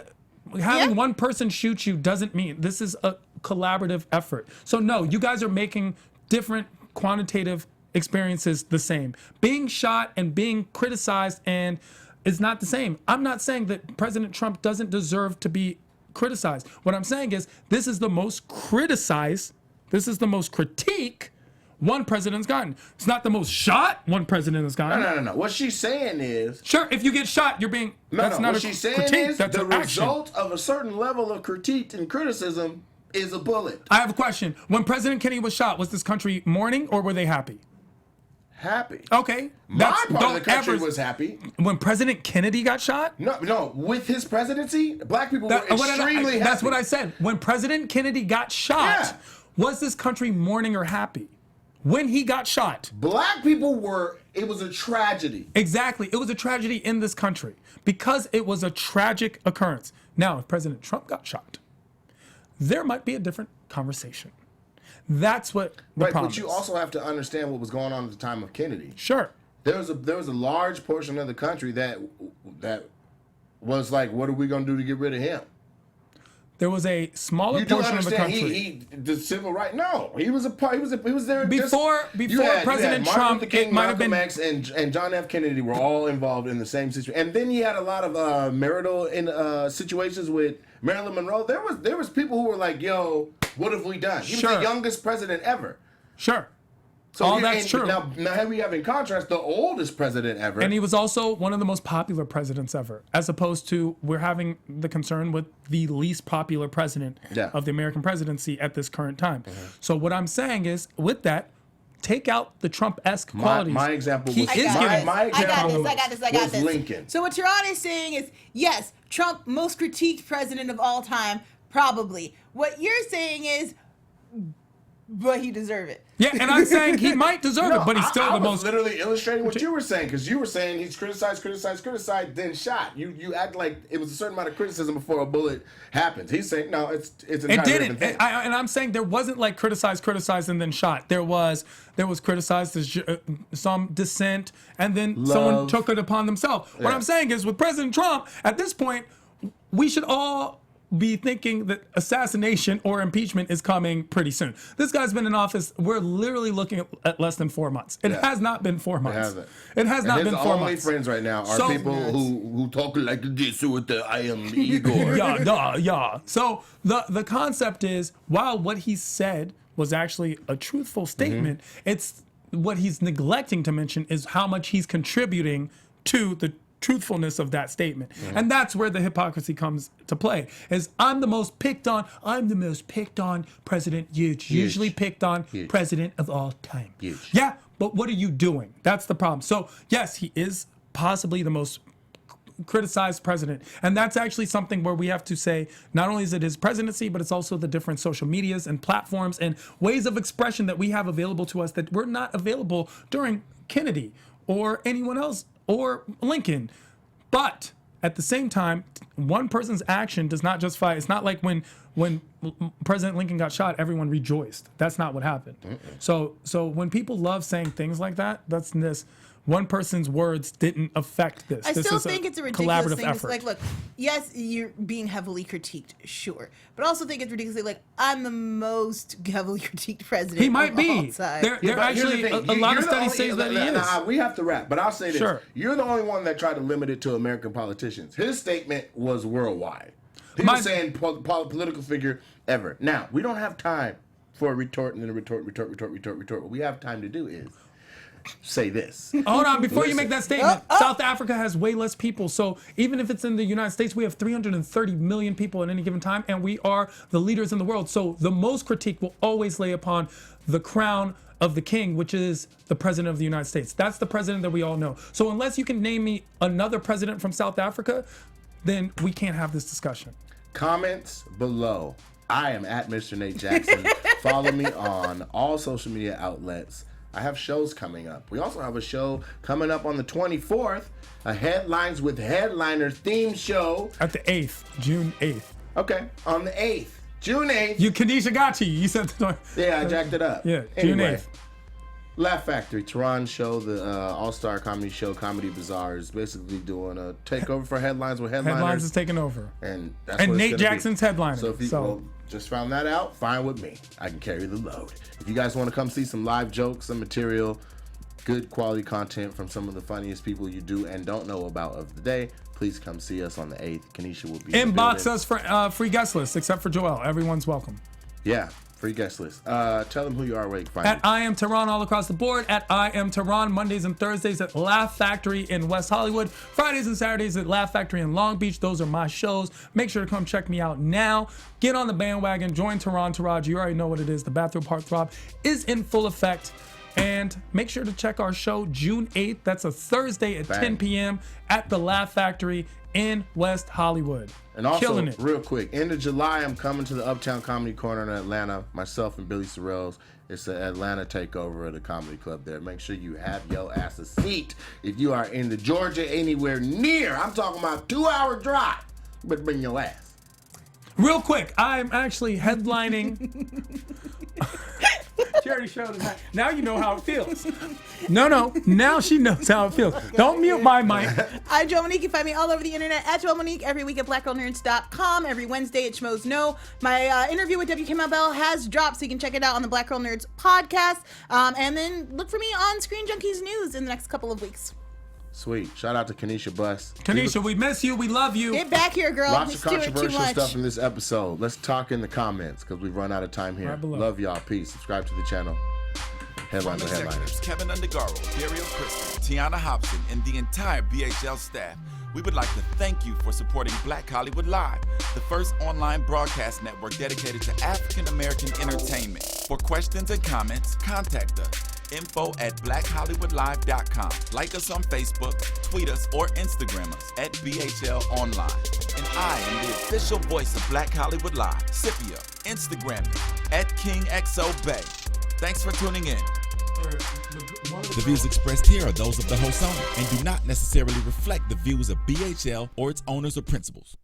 Having Yeah. one person shoot you doesn't mean this is a collaborative effort. So no, you guys are making different quantitative experiences the same. Being shot and being criticized and is not the same. I'm not saying that President Trump doesn't deserve to be criticized. What I'm saying is this is the most criticized, this is the most critique one president's gotten. It's not the most shot one president has gotten. No. What she's saying is, Sure, if you get shot, you're being that's not what a she's saying critique. is That's the an action. result of a certain level of critique and criticism is a bullet. I have a question. When President Kennedy was shot, was this country mourning or were they happy? Happy. Okay. My part of don't the country ever- was happy. When President Kennedy got shot? No. With his presidency, black people were extremely happy. That's what I said. When President Kennedy got shot, Yeah. was this country mourning or happy? When he got shot. Black people were. It was a tragedy. Exactly. It was a tragedy in this country because it was a tragic occurrence. Now, if President Trump got shot, there might be a different conversation. That's what the Right, problem but you is. also have to understand what was going on at the time of Kennedy. Sure. There was a large portion of the country that was like, what are we gonna do to get rid of him? there was a smaller You do portion of the understand country. the civil right? No, he was there Before President Martin Trump, Luther King, it might have Malcolm been X, and John F. Kennedy were all involved in the same situation. And then he had a lot of marital situations with Marilyn Monroe. There was people who were like, "Yo, what have we done?" He was the youngest president ever. Sure. So all that's true. Now here we have in contrast the oldest president ever. And he was also one of the most popular presidents ever, as opposed to we're having the concern with the least popular president of the American presidency at this current time. So what I'm saying is, with that, take out the Trump-esque qualities. My example was I got this. Lincoln. So what Tehran is saying is, yes, Trump, most critiqued president of all time, probably. What you're saying is, but he deserve it. Yeah, and I'm saying he might deserve it, but he's still the most. I was literally illustrating what you were saying, because you were saying he's criticized, then shot. You act like it was a certain amount of criticism before a bullet happens. He's saying no, it's an It didn't. And I'm saying there wasn't like criticized, and then shot. There was criticized, some dissent, and then someone took it upon themselves. What I'm saying is, with President Trump, at this point, we should all be thinking that assassination or impeachment is coming pretty soon. This guy's been in office. We're literally looking at less than 4 months. It has not been 4 months. It has not been 4 months. His only friends right now are people who talk like this with the I am Igor. Yeah. So the concept is, while what he said was actually a truthful statement, it's what he's neglecting to mention is how much he's contributing to the truthfulness of that statement. And that's where the hypocrisy comes to play, is I'm the most picked on president, usually picked on president of all time. Yeah, but what are you doing? That's the problem. So yes, he is possibly the most criticized president, and that's actually something where we have to say, not only is it his presidency, but it's also the different social medias and platforms and ways of expression that we have available to us that were not available during Kennedy or anyone else or Lincoln. But at the same time, one person's action does not justify. It's not like when President Lincoln got shot, everyone rejoiced. That's not what happened. So when people love saying things like that, that's this. One person's words didn't affect this. I this still is think it's a ridiculous thing. It's like, look, yes, you're being heavily critiqued, sure, but I also think it's ridiculous. Like, I'm the most heavily critiqued president. He might of be. all time. There actually a lot of studies say that he is. We have to wrap, but I'll say this: Sure. You're the only one that tried to limit it to American politicians. His statement was worldwide. He was saying political figure ever. Now we don't have time for a retort and then a retort. What we have time to do is say this. Hold on, before you make that statement, South Africa has way less people. So even if it's in the United States, we have 330 million people at any given time, and we are the leaders in the world. So the most critique will always lay upon the crown of the king, which is the president of the United States. That's the president that we all know. So unless you can name me another president from South Africa, then we can't have this discussion. Comments below. I am at Mr. Nate Jackson. Follow me on all social media outlets. I have shows coming up. We also have a show coming up on the 24th, a Headlines with Headliners theme show. At the 8th, June 8th. Okay, on the 8th, June 8th. Kanisha got you. You said yeah, I jacked it up. Yeah, anyway, June 8th. Laugh Factory, Tehran show, the all-star comedy show, Comedy Bazaar, is basically doing a takeover for Headlines with Headliners. Headlines is taking over. And that's and what Nate it's gonna Jackson's be. headlining. So if you just found that out, fine with me. I can carry the load. If you guys want to come see some live jokes, some material, good quality content from some of the funniest people you do and don't know about of the day, please come see us on the 8th. Kanisha will be inbox us for free guest list, except for Joel. Everyone's welcome. Yeah, free guest list. Tell them who you are, where you can find At you. I Am Tehran all across the board. At I Am Tehran Mondays and Thursdays at Laugh Factory in West Hollywood. Fridays and Saturdays at Laugh Factory in Long Beach. Those are my shows. Make sure to come check me out now. Get on the bandwagon. Join Tehran Taraj. You already know what it is. The Bathroom Heartthrob is in full effect. And make sure to check our show June 8th. That's a Thursday at 10 p.m. at the Laugh Factory in West Hollywood. And also, Killing it. real quick, end of July, I'm coming to the Uptown Comedy Corner in Atlanta. Myself and Billy Sorrells. It's the Atlanta takeover of the comedy club there. Make sure you have your ass a seat. If you are in the Georgia, anywhere near, I'm talking about 2-hour drive, but bring your ass. Real quick, I'm actually headlining. She already showed us. Now you know how it feels. No. Now she knows how it feels. Don't mute my mic. I'm Joe Monique. You can find me all over the internet at Joe Monique. Every week at blackgirlnerds.com. Every Wednesday at Schmoes Know. My interview with WK Mabel has dropped, so you can check it out on the Black Girl Nerds podcast. And then look for me on Screen Junkies News in the next couple of weeks. Sweet. Shout out to Kanisha Bus. Kanisha, we miss you. We love you. Get back here, girl. Lots Let's of do it too controversial much. stuff in this episode. Let's talk in the comments because we've run out of time here. Right below. Love y'all. Peace. Subscribe to the channel. Headlines From are headliners. executives Keven Undergaro, Dario Kristen, Tiana Hobson, and the entire BHL staff, we would like to thank you for supporting Black Hollywood Live, the first online broadcast network dedicated to African American entertainment. For questions and comments, contact us. info@blackhollywoodlive.com. Like us on Facebook, tweet us, or Instagram us at BHL Online. And I am the official voice of Black Hollywood Live, Scipio. Instagram me at KingXOBay. Thanks for tuning in. The views expressed here are those of the host only and do not necessarily reflect the views of BHL or its owners or principals.